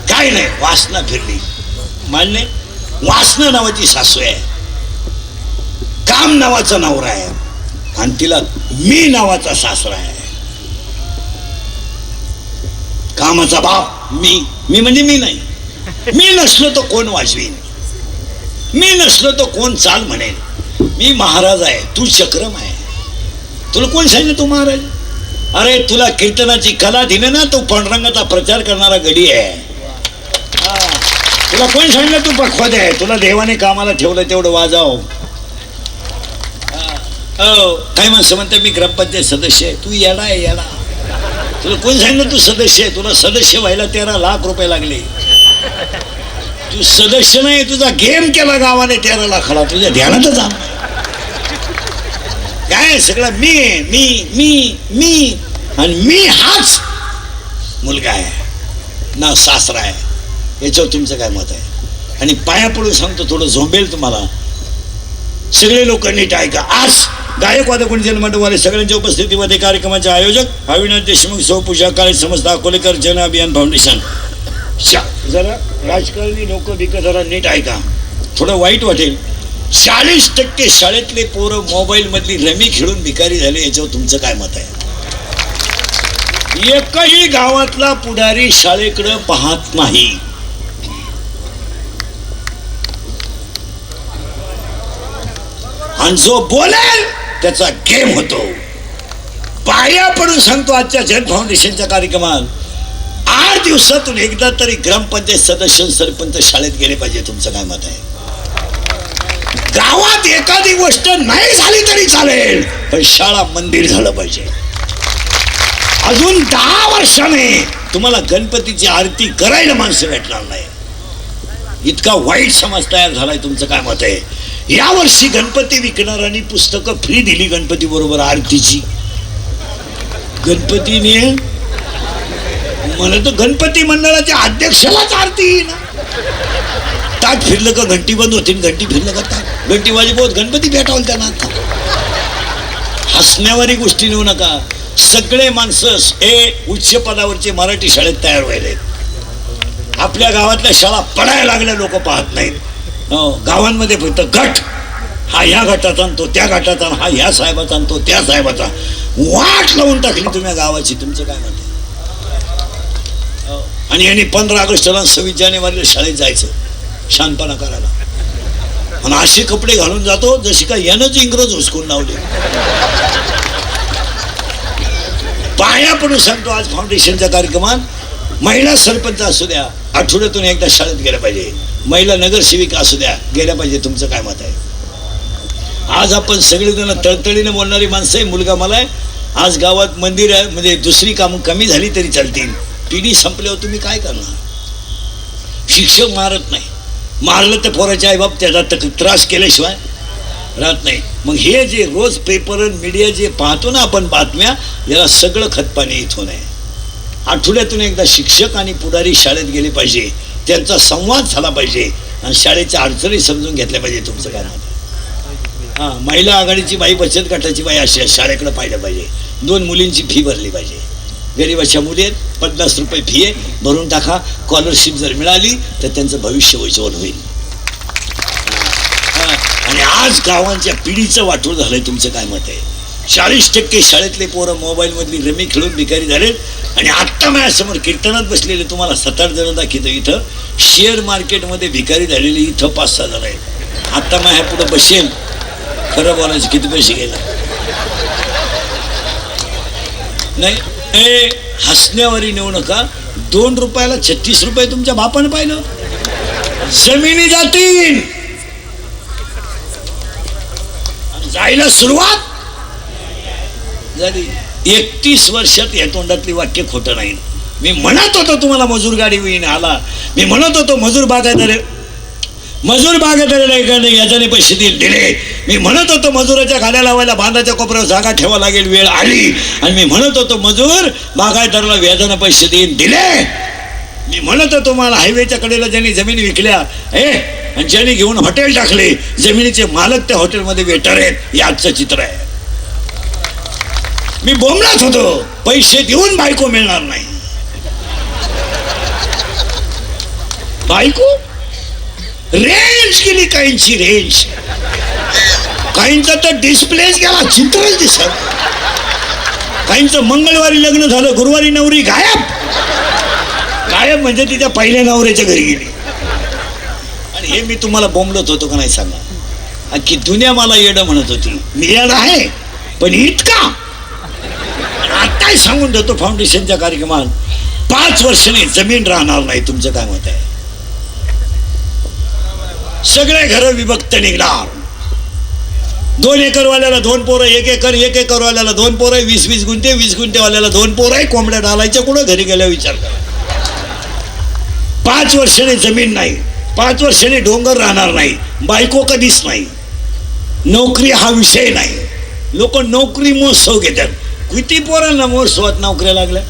काय नाही, वासना फिरली. मान्य, वासना नावाची सासू आहे, काम नावाचा नवरा आहे, आणि तिला मी नावाचा सासरा आहे. कामाचा बाप मी म्हणजे मी नाही. मी नसलो तो कोण वाजवीन, मी नसलो तो कोण चाल म्हणेल. मी महाराज आहे, तू चक्रम आहे. तुला कोण सांगितलं तू महाराज? अरे तुला कीर्तनाची कला दिली ना, तू पांडुरंगाचा प्रचार करणारा गडी आहे. तुला कोण सांगितलं तू पखवाद आहे? तुला देवाने कामाला ठेवलं तेवढं वाजाव. काही माणसं म्हणते मी ग्रामपंचायत सदस्य आहे. तू येडा आहे, येडा. तुला कोण सांगितलं तू सदस्य आहे? तुला सदस्य व्हायला 13 लाख रुपये लागले. तू सदस्य नाही, तुझा गेम केला गावाने 13 लाखाला, तुझ्या ध्यानातच आला. काय सगळं मी मी मी मी आणि मी हाच मुलगा आहे ना, सासरा आहे. याच्यावर तुमचं काय मत आहे? आणि पाया पडून सांगतो, थोडं झोंबेल तुम्हाला. सगळे लोक नीट ऐका. आज गायक वादक जन्मंडपवाले सगळ्यांच्या उपस्थितीमध्ये कार्यक्रमाचे आयोजक अविनाश देशमुख, सौपूजा काळे, समस्त अकोलेकर जन अभियान फाउंडेशन. जरा राजकारणी लोक बिकट जरा नीट ऐका, थोडं वाईट वाटेल. 40% शाळेतले पोरं मोबाईल मधली रमी खेळून भिकारी झाले. याच्यावर तुमचं काय मत आहे? एकही गावातला पुढारी शाळेकडे पाहत नाही. आणि जो बोलेल त्याचा गेम होतो. पाया पडून सांगतो, आजच्या जन फाउंडेशनच्या कार्यक्रमात 8 दिवसातून एकदा तरी ग्रामपंचायत सदस्य सरपंच शाळेत गेले पाहिजे. तुमचं काय मत आहे? गावात एखादी गोष्ट नाही झाली तरी चालेल, पण शाळा मंदिर झालं पाहिजे. अजून 10 वर्षाने तुम्हाला गणपतीची आरती करायला माणसं भेटणार नाही. इतका वाईट समाज तयार झालाय. तुमचं काय मत आहे? या वर्षी गणपती विकणाऱ्यांनी पुस्तकं फ्री दिली गणपती बरोबर आरतीची. गणपतीने म्हणत गणपती मंडळाच्या अध्यक्षालाच आरती ना. ताट फिरलं का घंटी बंद होती, घंटी फिरलं का ताट घंटी वाजी बहुत गणपती भेटावल त्यांना. हसण्यावारी गोष्टी नेऊ नका. सगळे माणसं हे उच्च पदावरचे मराठी शाळेत तयार व्हायले. आपल्या गावातल्या शाळा पडायला लागल्या, लोक पाहत नाहीत. गावांमध्ये फक्त गट, हा ह्या गटाचा आणतो, त्या गटाचा, हा ह्या साहेबाचा आणतो, त्या साहेबाचा. वाट लावून टाकली तुम्ही गावाची. तुमचं काय म्हणते? आणि यांनी 15 ऑगस्टला 26 जानेवारीला शाळेत जायचं शानपणा करायला, आणि असे कपडे घालून जातो जशी काय यानंच इंग्रज हुसकून लावले. पाया पडून सांगतो, आज फाउंडेशनच्या कार्यक्रमात महिला सरपंच असू द्या, आठवड्यातून एकदा शाळेत गेल्या पाहिजे. महिला नगरसेविका असू द्या, गेल्या पाहिजे. तुमचं काय मत आहे? आज आपण सगळेजण तळतळीने बोलणारी माणसं आहे. मुलगा मला आहे. आज गावात मंदिर आहे, म्हणजे दुसरी कामं कमी झाली तरी चालतील. पिढी संपल्यावर तुम्ही काय करणार? शिक्षक मारत नाही, मारलं तर पोराचे आईबाप त्याचा त्रास केल्याशिवाय राहत नाही. मग हे जे रोज पेपर मीडिया जे पाहतो ना आपण बातम्या, याला सगळं खतपाणी इथून आहे. आठवड्यातून एकदा शिक्षक आणि पुढारी शाळेत गेले पाहिजे, त्यांचा संवाद झाला पाहिजे आणि शाळेच्या अडचणी समजून घेतल्या पाहिजे. तुमचं काय मत? हां, महिला आघाडीची बाई, बचत गटाची बाई अशी शाळेकडे पाहिलं पाहिजे. 2 मुलींची फी भरली पाहिजे. गरीबाच्या मुली आहेत, 50 रुपये फी आहे, भरून टाका. स्कॉलरशिप जर मिळाली तर त्यांचं भविष्य उज्ज्वल होईल. आणि आज गावांच्या पिढीचं वाटोळ झालंय. तुमचं काय मत आहे? 40% शाळेतले पोरं मोबाईलमधली रमी खेळून भिकारी झालेत. आणि आत्ता माझ्यासमोर कीर्तनात बसलेले तुम्हाला 7-8 जण दाखवतो. इथं शेअर मार्केटमध्ये भिकारी झालेली इथं 5-6 जण आहेत. आत्ता माझ्या पुढं बसेल, खरं बोलायचं किती पैसे गेले नाही. हसण्यावरी नेऊ नका. 2 रुपयाला 36 रुपये तुमच्या बापानं पाहिलं. जमिनी जातील, जायला सुरुवात झाली. 31 वर्षात या तोंडातली वाक्य खोटं नाही. मी म्हणत होतो तुम्हाला मजूर गाडी होईन आला. मी म्हणत होतो मजूर बागायतदार याच्याने पैसे दिले. मी म्हणत होतो मजुराच्या गाड्या लावायला बांधाच्या कोपऱ्यावर जागा ठेवा लागेल, वेळ आली. आणि मी म्हणत होतो मजूर बागायतदाराला व्याजाने पैसे दिले. मी म्हणत होतो मला हायवेच्या कडेला ज्यांनी जमीन विकल्या आणि ज्यांनी घेऊन हॉटेल टाकले, जमिनीचे मालक त्या हॉटेलमध्ये वेटर आहेत. हे आजचं चित्र आहे. मी बोंबलाच होतो, पैसे देऊन बायको मिळणार नाही. बायको रेंज गेली, काहींची रेंज, काहींचा तर डिस्प्लेच गेला, चित्रच दिसत. काहींचं मंगळवारी लग्न झालं, गुरुवारी नवरी गायब. गायब म्हणजे तिच्या पहिल्या नवऱ्याच्या घरी गेली. आणि हे मी तुम्हाला बोंबलत होतो का नाही सांगा? अख्खी दुनिया मला येडं म्हणत होती. मी येडं आहे, पण इतका. आताही सांगून देतो, फाउंडेशनच्या कार्यक्रमात 5 वर्षांनी जमीन राहणार नाही. तुमचं काय मत आहे? सगळे घर विभक्त निघणार. 2 एकरवाल्याला 2 पोरं, 1 एकर, 1 एकरवाल्याला 2 पोरं, 20-20 गुंठे, 20 गुंठेवाल्याला 2 पोरं. कोंबड्या डालायच्या कुठं? घरी गेल्या विचार करा. 5 वर्षाने जमीन नाही, 5 वर्षाने डोंगर राहणार नाही, बायको कधीच नाही, नोकरी हा विषय नाही. लोक नोकरी महोत्सव घेतात. किती पोरांना महोत्सवात नोकऱ्या लागल्या?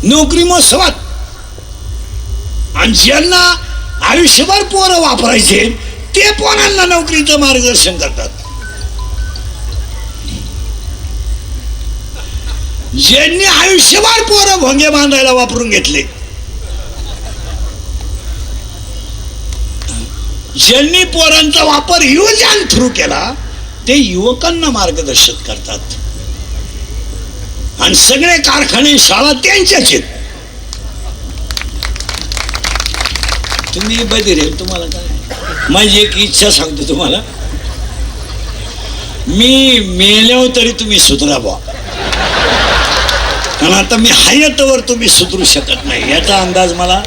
नोकरी महोत्सवात. आणि ज्यांना आयुष्यभर पोरं वापरायचे ते पोरांना नोकरीचं मार्गदर्शन करतात. ज्यांनी आयुष्यभर पोरं भोंगे बांधायला वापरून घेतले, ज्यांनी पोरांचा वापर युवजन थ्रू केला, ते युवकांना मार्गदर्शन करतात. आणि सगळे कारखाने शाळा त्यांच्याच आहेत. तुम्ही बधीर आहे. तुम्हाला काय? माझी एक इच्छा सांगतो तुम्हाला, मी मेल्यावर तरी तुम्ही सुधरा बा. कारण आता मी हयातवर तुम्ही सुधरू शकत नाही याचा अंदाज मला.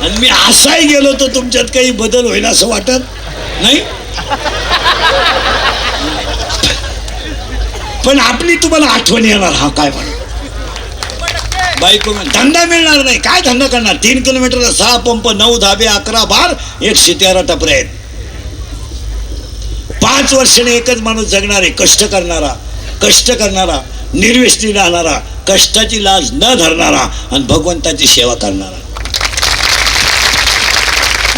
आणि मी असाही गेलो तर तुमच्यात काही बदल होईल असं वाटत नाही. पण आपली तुम्हाला आठवण येणार. हा काय म्हणा, बायको धंदा मिळणार नाही. काय धंदा करणार? 3 किलोमीटरला 6 पंप, 9 धाबे, 11 बार, 113 टपरे आहेत. 5 वर्षाने एकच माणूस जगणार आहे, कष्ट करणारा, निर्व्यसनी राहणारा, कष्टाची लाज न धरणारा आणि भगवंताची सेवा करणारा.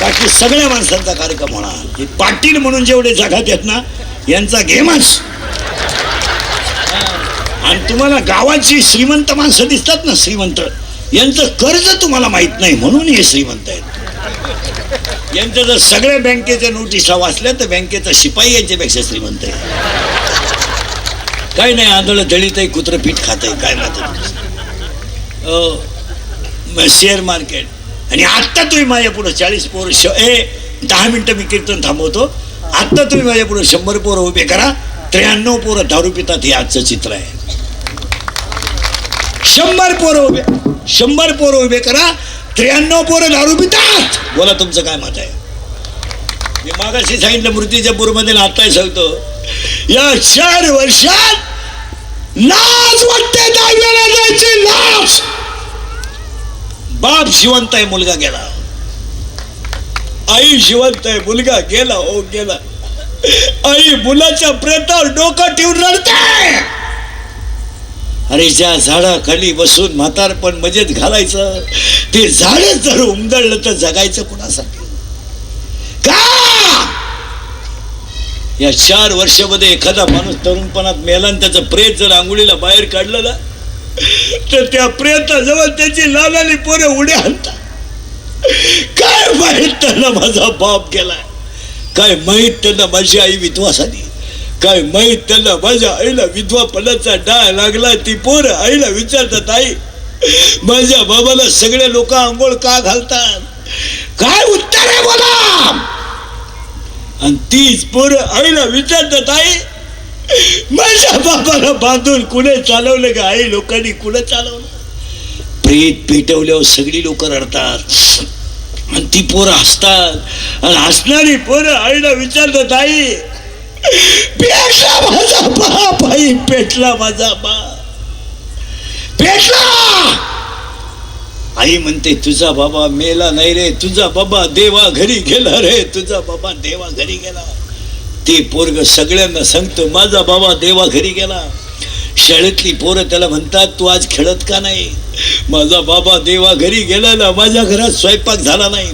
बाकी सगळ्या माणसांचा कार्यक्रम होणार. हे पाटील म्हणून जेवढे जगात आहेत ना, यांचा गेमच. आणि तुम्हाला गावाची श्रीमंत माणसं दिसतात ना, श्रीमंत, यांचं कर्ज तुम्हाला माहित नाही म्हणून हे श्रीमंत आहेत. यांच्या जर सगळ्या बँकेच्या नोटिसा वाचल्या तर बँकेचा शिपाई यांच्यापेक्षा श्रीमंत आहे. काय नाही, आंधळ दळीत आहे, कुत्रं पीठ खात आहे. काय मात्र शेअर मार्केट. आणि आत्ता तुम्ही माझ्या पुढं 40 पोरं 10 मिनिटं मी कीर्तन थांबवतो. आत्ता तुम्ही माझ्या पुढं 100 पोरं उभे करा. 93 पोरं दारू पितात. हे आजचं चित्र आहे. 100 पोरं उभे करा. 93 पोरं दारू पितात. बोला तुमचं काय मत आहे? मी मागाशी सांगितलं मूर्तिजापूरमध्ये आत्ताही सांगतो, या 4 वर्षात लाज वाटते. दहाव्याला जायची लाज. बाप जिवंत आहे, मुलगा गेला. आई जिवंत आहे, मुलगा गेला. हो गेला. आई मुलाच्या प्रेतावर डोकं ठेवून रडते. अरे ज्या झाडाखाली बसून म्हातारपण मजेत घालायचं, ते झाडच जर उमदळलं तर जगायचं कुणासाठी? का या 4 वर्षामध्ये एखादा माणूस तरुणपणात मेला आणि त्याचं प्रेत जर आंघोळीला बाहेर काढलं ना, तर त्या प्रेताजवळ त्याची लालाली पोरं उड्या आणतात. काय माहित त्यांना माझा बाप गेलाय, काय माहित त्यांना माझी आई विधवा झाली, काय माहित त्यांना माझ्या आईला विधवापणाचा डाळ लागला. ती पोरं आईला विचारतात, आई माझ्या बाबाला सगळे लोक आंघोळ का घालतात? काय उत्तर आहे बोला? आणि तीच पोरं आईला विचारतात, आई माझ्या बाबाला बांधून कुणी चालवलं का? आई लोकांनी कुणी चालवलं? प्रेत पेटवल्यावर सगळी लोक रडतात आणि ती पोरं हसतात. आणि हसणारी पोरं आईला विचारतात, आई पेटला माझा बाप, आई पेटला माझा बाप, पेटला. आई म्हणते, तुझा बाबा मेला नाही रे, तुझा बाबा देवा घरी गेला रे, तुझा बाबा देवा घरी गेला. ते पोरग सगळ्यांना सांगतो, माझा बाबा देवा घरी गेला. शाळेतली पोरं त्याला म्हणतात, तू आज खेळत का नाही? माझा बाबा देवा घरी गेला ना, माझ्या घरात स्वयंपाक झाला नाही.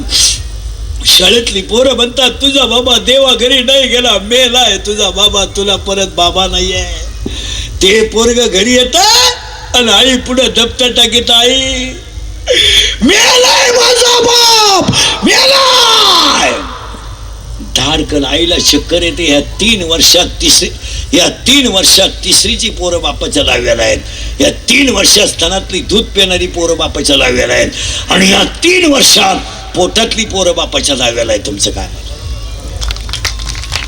शाळेतली पोरं म्हणतात, तुझा बाबा देवा घरी नाही गेला, मेलाय तुझा बाबा, तुला परत बाबा नाहीये. ते पोरग घरी येत आणि आई पुढे दप्तर टाकीत, आई मेलाय माझा बाप, मेलाय. धाडकन आईला चक्कर येते. या 3 वर्षात तिसरीची पोरं बापाच्या लाव्याला आहेत. या 3 वर्षात स्तनातली दूध पिणारी पोरं बापाच्या लाव्याला आहेत. आणि या 3 वर्षात पोटातली पोरं बापाच्या लाव्याला आहे. तुमचं काय?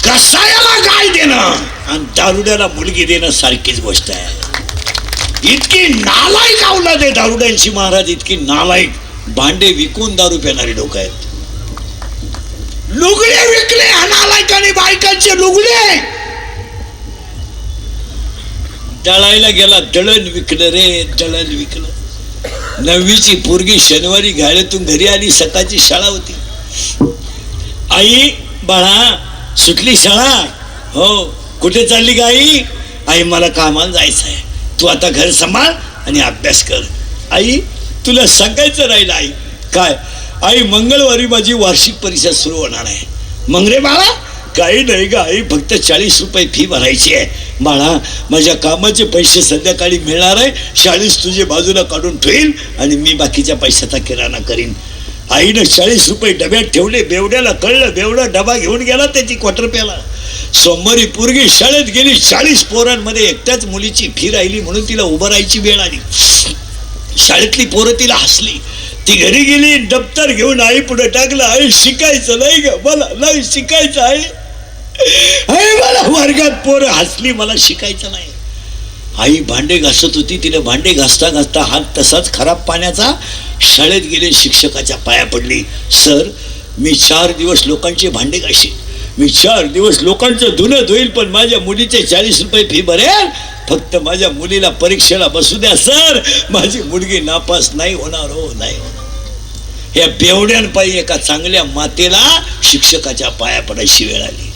कसायाला गाय देणं आणि दारुड्याला मुलगी देणं सारखीच गोष्ट आहे. इतकी नालायक अवलाद आहे दारुड्यांची महाराज, इतकी नालायक. भांडे विकून दारू पिणारी लोक आहेत. लुगडे विकले नालायकांनी, बायकांचे लुगडे. दळायला गेला, दळण विकलं रे, दळण विकलं. 9वीची पोरगी शनिवारी गाड्यातून घरी आली, सकाळची शाळा होती. आई बाळा सुटली शाळा? हो. कुठे चालली का आई? आई मला कामाला जायचं आहे, तू आता घर सांभाळ आणि अभ्यास कर. आई तुला सांगायचं राहिलं. आई काय? आई मंगळवारी माझी वार्षिक परीक्षा सुरू होणार आहे. मग रे बाळा? काही नाही ग आई, फक्त 40 रुपये फी भरायची आहे. बाळा माझ्या कामाचे पैसे संध्याकाळी मिळणार आहे, 40 तुझे बाजूला काढून ठेवील आणि मी बाकीच्या पैशाचा किराणा करीन. आईनं 40 रुपये डब्यात ठेवले. बेवड्याला कळलं, बेवडा डबा घेऊन गेला त्याची क्वार्टर प्याला. सोमवारी पोरगी शाळेत गेली. 40 पोरांमध्ये एकट्याच मुलीची फी राहिली म्हणून तिला उभं राहायची वेळ आली. शाळेतली पोरं तिला हसली. ती घरी गेली, दप्तर घेऊन आई पुढे टाकलं. आई शिकायचं नाही ग, मला नाही शिकायचं आहे. आई मला वर्गात पोरं हसली, मला शिकायचं नाही. आई भांडे घासत होती. तिने भांडे घासता घासता हात तसाच खराब पाण्याचा. शाळेत गेले, शिक्षकाच्या पाया पडली. सर मी 4 दिवस लोकांचे भांडे घाशीन, मी 4 दिवस लोकांचं धुणं धुईल, पण माझ्या मुलीचे 40 रुपये फी भरेल. फक्त माझ्या मुलीला परीक्षेला बसू द्या सर, माझी मुलगी नापास नाही होणार. हो नाही होणार. या बेवड्यांपायी एका चांगल्या मातेला शिक्षकाच्या पाया पडायची वेळ आली.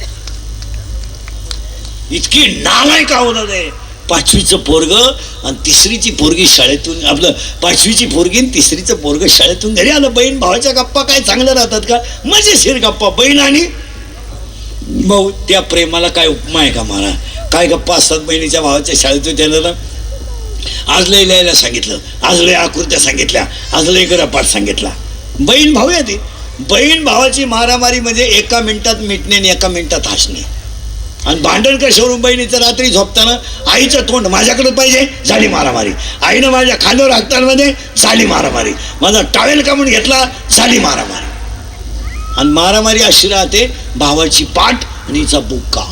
इतकी नालायक होणार आहे. 5वीचं पोरग आणि 3रीची पोरगी शाळेतून, आपलं 5वीची पोरगी आणि 3रीचं पोरग शाळेतून घरी आलं. बहीण भावाच्या गप्पा काय चांगल्या राहतात का? मजेशीर गप्पा. बहीण आणि भाऊ, त्या प्रेमाला काय उपमा आहे का मला? काय गप्पा असतात बहिणीच्या भावाच्या शाळेतून. त्याला आज लय लिहायला सांगितलं, आज लय आकृत्या सांगितल्या, आज लय गरपाठ सांगितला. बहीण भाऊ आहे. ती बहीण भावाची मारामारी म्हणजे 1 मिनिटात मिटणे आणि 1 मिनिटात हसणे. आणि भांडण कशावरून? बहिणीचं रात्री झोपताना आईचं तोंड माझ्याकडे पाहिजे, झाली मारामारी. आईनं माझ्या खांद्यावर हाकताना झाली मारामारी. माझा टावेल काढून घेतला, झाली मारामारी. आणि मारामारी अशी राहते, भावाची पाठ आणि हिचा बुक्का.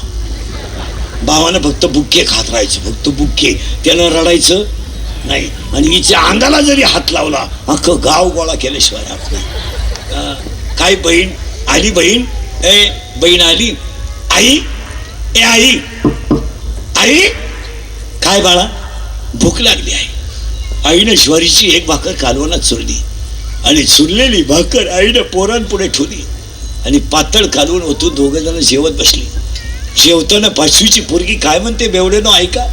भावानं फक्त बुक्के खात राहायचं, फक्त बुक्के. त्यानं रडायचं नाही. आणि हिच्या अंगाला जरी हात लावला, अख्खं गाव गोळा केल्याशिवाय राहत नाही. काय बहीण आली? बहीण ए बहीण आली. आई ए आई, आई काय बाळा? भूक लागली आहे. आईनं ज्वारीची 1 भाकर कालवणात चुरली. आणि चुरलेली भाकर आईनं पोरांपुढे ठेवली आणि पातळ घालून ओतून दोघं जण जेवत बसली. जेवताना पाचवीची पोरगी काय म्हणते बेवड्यानो ऐका.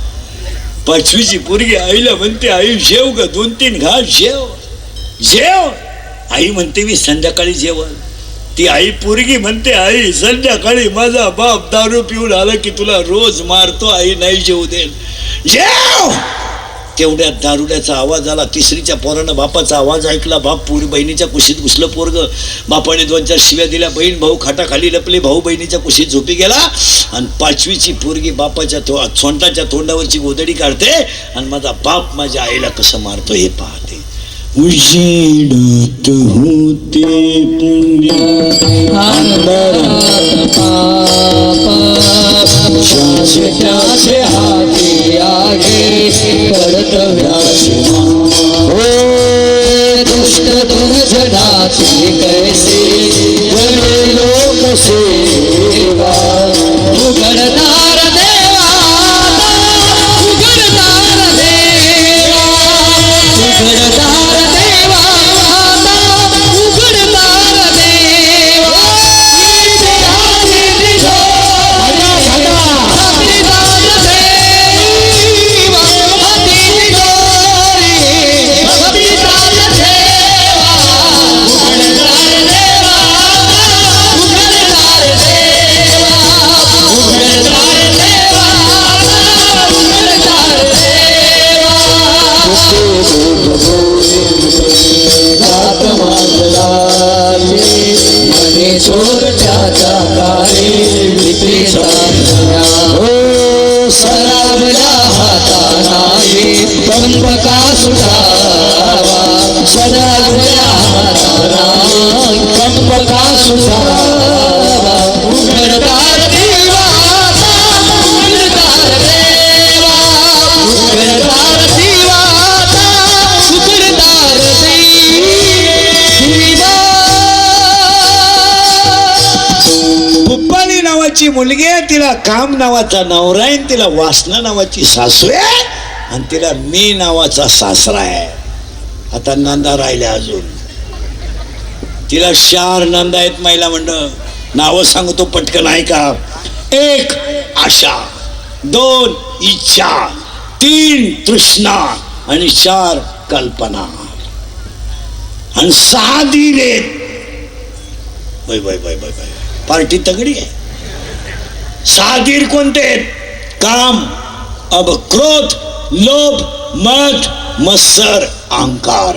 पाचवीची पोरगी आईला म्हणते आई जेव ग 2-3 घास जेव जेव. आई म्हणते मी संध्याकाळी जेवण. ती आई पोरगी म्हणते आई संध्याकाळी माझा बाप दारू पिऊन आला की तुला रोज मारतो आई नाही जेवू देईल जेव. तेवढ्यात दारुड्याचा आवाज आला. तिसरीच्या पोरानं बापाचा आवाज ऐकला. बाप पोरी बहिणीच्या कुशीत घुसलं पोरग. बापाने 2-4 शिव्या दिल्या. बहीण भाऊ खाटाखाली लपले. भाऊ बहिणीच्या कुशीत झोपी गेला. आणि पाचवीची पोरगी बापाच्या सोंटाच्या तोंडावरची गोदडी काढते आणि माझा बाप माझ्या आईला कसं मारतो हे पाहते. उजेडत होते शासनाचे हाती आगे कर्तव्याचे हो दुष्ट दुर्जनाचे कैसे बने लोक सेवा उघडणार देवा उघडणार देवा उघडणार देवा उघडणार देवा चोरट्याचा काळी भीती हो सरावल्या हातानाही कंपका सुटावा सरावल्या हाताना कंपका सुटावा उघडदार देवा उघडदार देवा उघडदार देवा उघडदार देवा. पुप्पाली नावाची मुलगी आहे. तिला काम नावाचा नवरा आहे. तिला वासना नावाची सासू आहे. आणि तिला मी नावाचा सासरा आहे. आता नंदा राहिल्या अजून. तिला 4 नंदा आहेत. महिला मंडळ नावं सांगतो पटकन ऐका. 1 आशा, 2 इच्छा, 3 तृष्णा आणि 4 कल्पना आणि 6 दिले. Bye bye bye bye bye party तगडी आहे. 6 दीर कोणते आहेत? काम, क्रोध, लोभ, मद, मत्सर, अहंकार.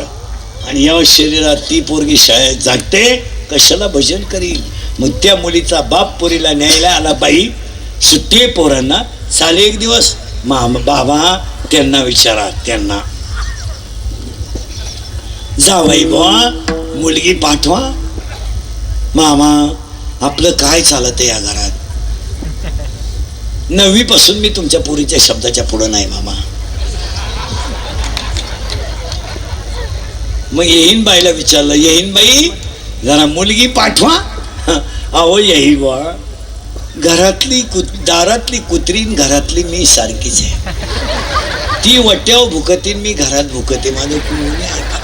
आणि या शरीरात ती पोरगी शाळेत जागते कशाला भजन करील. मग त्या मुलीचा बाप पोरीला न्यायला आला. बाई सुट्टी पोरांना चाले एक दिवस. बाबा त्यांना विचारा. त्यांना जावाई बुवा मुलगी पाठवा. मामा आपलं काय चालत आहे या घरात. 9वी पासून मी तुमच्या पोरीच्या शब्दाच्या पुढं नाही मामा. मग येईन बाईला विचारलं. येईन बाई जरा मुलगी पाठवा. अहो येई बा घरातली दारातली कुत्रीन घरातली मी सारखीच आहे. ती वट्याव भुकतीन मी घरात भुकते. माझं कुणी आहे का.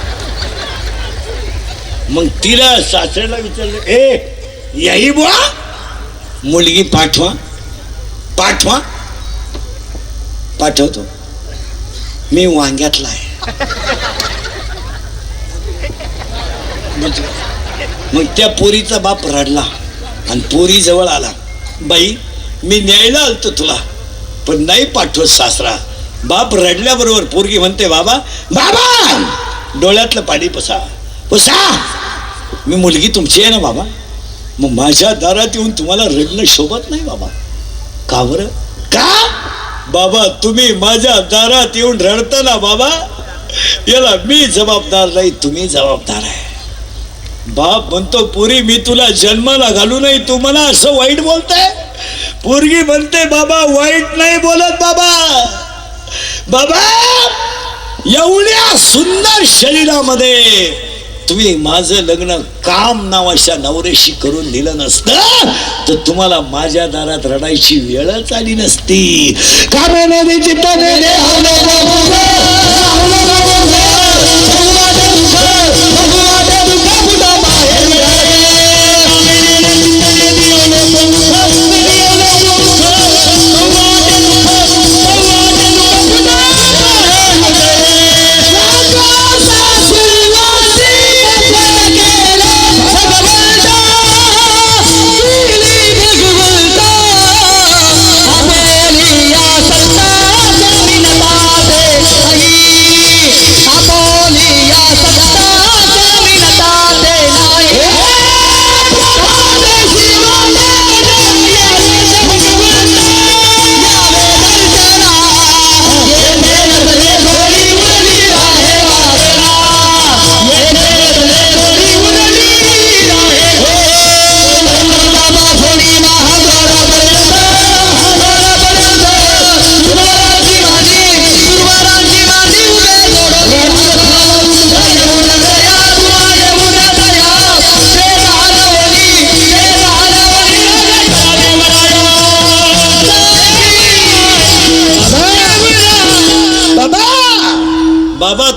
मग तिला सासऱ्याला विचारलं यही बुवा मुलगी पाठवा. पाठवा पाठवतो. मी वांग्यातला आहे. मग त्या पोरीचा बाप रडला आणि पोरी जवळ आला. बाई मी न्यायला आलतो तुला पण नाही पाठवत सासरा. बाप रडल्याबरोबर पोरगी म्हणते बाबा बाबा डोळ्यातलं पाणी पुसा पुसा. मी मुलगी तुमची आहे ना बाबा. मग माझ्या दारात येऊन तुम्हाला रडणं शोभत नाही बाबा. का बरं. का बाबा तुम्ही माझ्या दारात येऊन रडता ना बाबा याला मी जबाबदार नाही तुम्ही जबाबदार आहे. बाप म्हणतो पोरी मी तुला जन्माला घालू नाही तू मला असं वाईट बोलताय. पोरगी म्हणते बाबा वाईट नाही बोलत बाबा. बाबा एवढ्या सुंदर शरीरामध्ये तुम्ही माझं लग्न काम नावाच्या नवरेशी करून दिलं नसतं तर तुम्हाला माझ्या दारात रडायची वेळच आली नसती.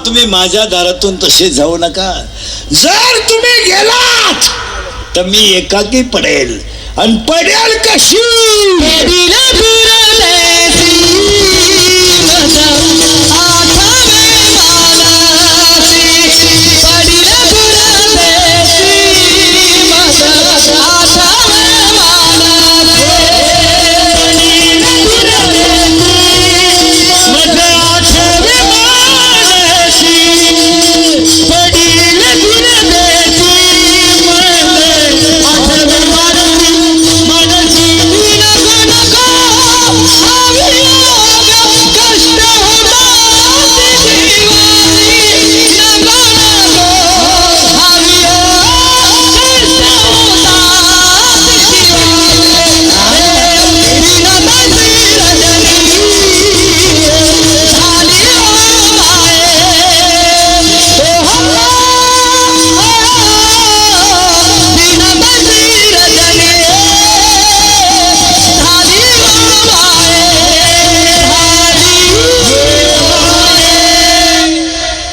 तुम्ही माझ्या दारातून तसे जाऊ नका. जर तुम्ही गेलात तर मी एकाकी पडेल. आणि पडेल कशी?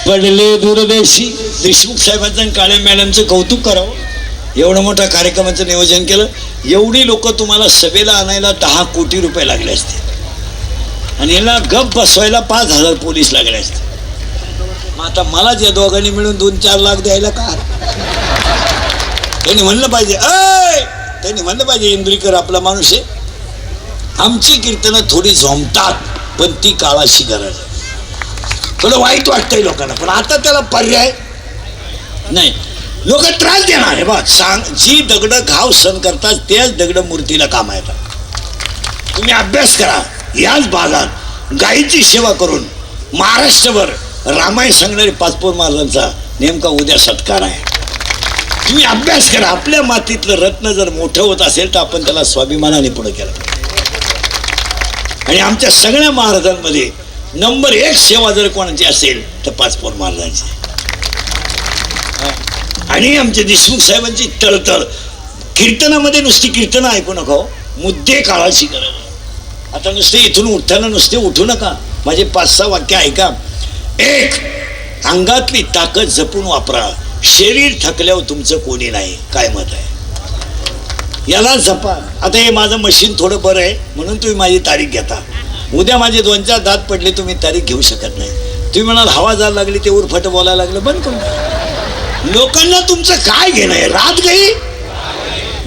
पडले दूरदेशी. देशमुख साहेबांचं आणि काळे मॅडमचं कौतुक करावं. एवढं मोठा कार्यक्रमाचं नियोजन केलं. एवढी लोक तुम्हाला सभेला आणायला 10 कोटी रुपये लागले असते आणि याला गप बसवायला 5,000 पोलीस लागले असते. मग आता मलाच या दोघांनी मिळून 2-4 लाख द्यायला का? त्यांनी म्हणलं पाहिजे इंद्रिकर आपला माणूस आहे. आमची कीर्तनं थोडी झोमतात पण ती काळाशी गरज आहे. थोडं वाईट वाटतंय लोकांना पण आता त्याला पर्याय नाही. लोक त्रास देणार आहे. बा सांग, जी दगड घाव सण करतात त्याच दगड मूर्तीला काम येतात. तुम्ही अभ्यास करा. याच भागात गायीची सेवा करून महाराष्ट्रभर रामायण सांगणारे पाचपोर महाराजांचा नेमका उद्या सत्कार आहे. तुम्ही अभ्यास करा. आपल्या मातीतलं रत्न जर मोठं होत असेल तर आपण त्याला स्वाभिमानाने पुढे केलं. आणि आमच्या सगळ्या महाराजांमध्ये नंबर 1 सेवा जर कोणाची असेल तर पाचपोर महाराजांची. आणि आमच्या देशमुख साहेबांची तळतळ. कीर्तनामध्ये नुसती कीर्तनं ऐकू नका, मुद्दे काळाची गरज आहे. आता नुसते इथून उठताना नुसते उठू नका. माझे 5-6 वाक्य ऐका. 1. अंगातली ताकद जपून वापरा. शरीर थकल्यावर तुमचं कोणी नाही. काय मत आहे? याला जपा. आता हे माझं मशीन थोडं बरं आहे म्हणून तुम्ही माझी तारीख घेता. उद्या माझे 2-4 दात पडले तुम्ही तारीख घेऊ शकत नाही. तुम्ही म्हणाल हवा जायला लागली ते उरफट बोलायला लागलं, बंद करून. लोकांना तुमचं काय घेणं आहे? रात गई.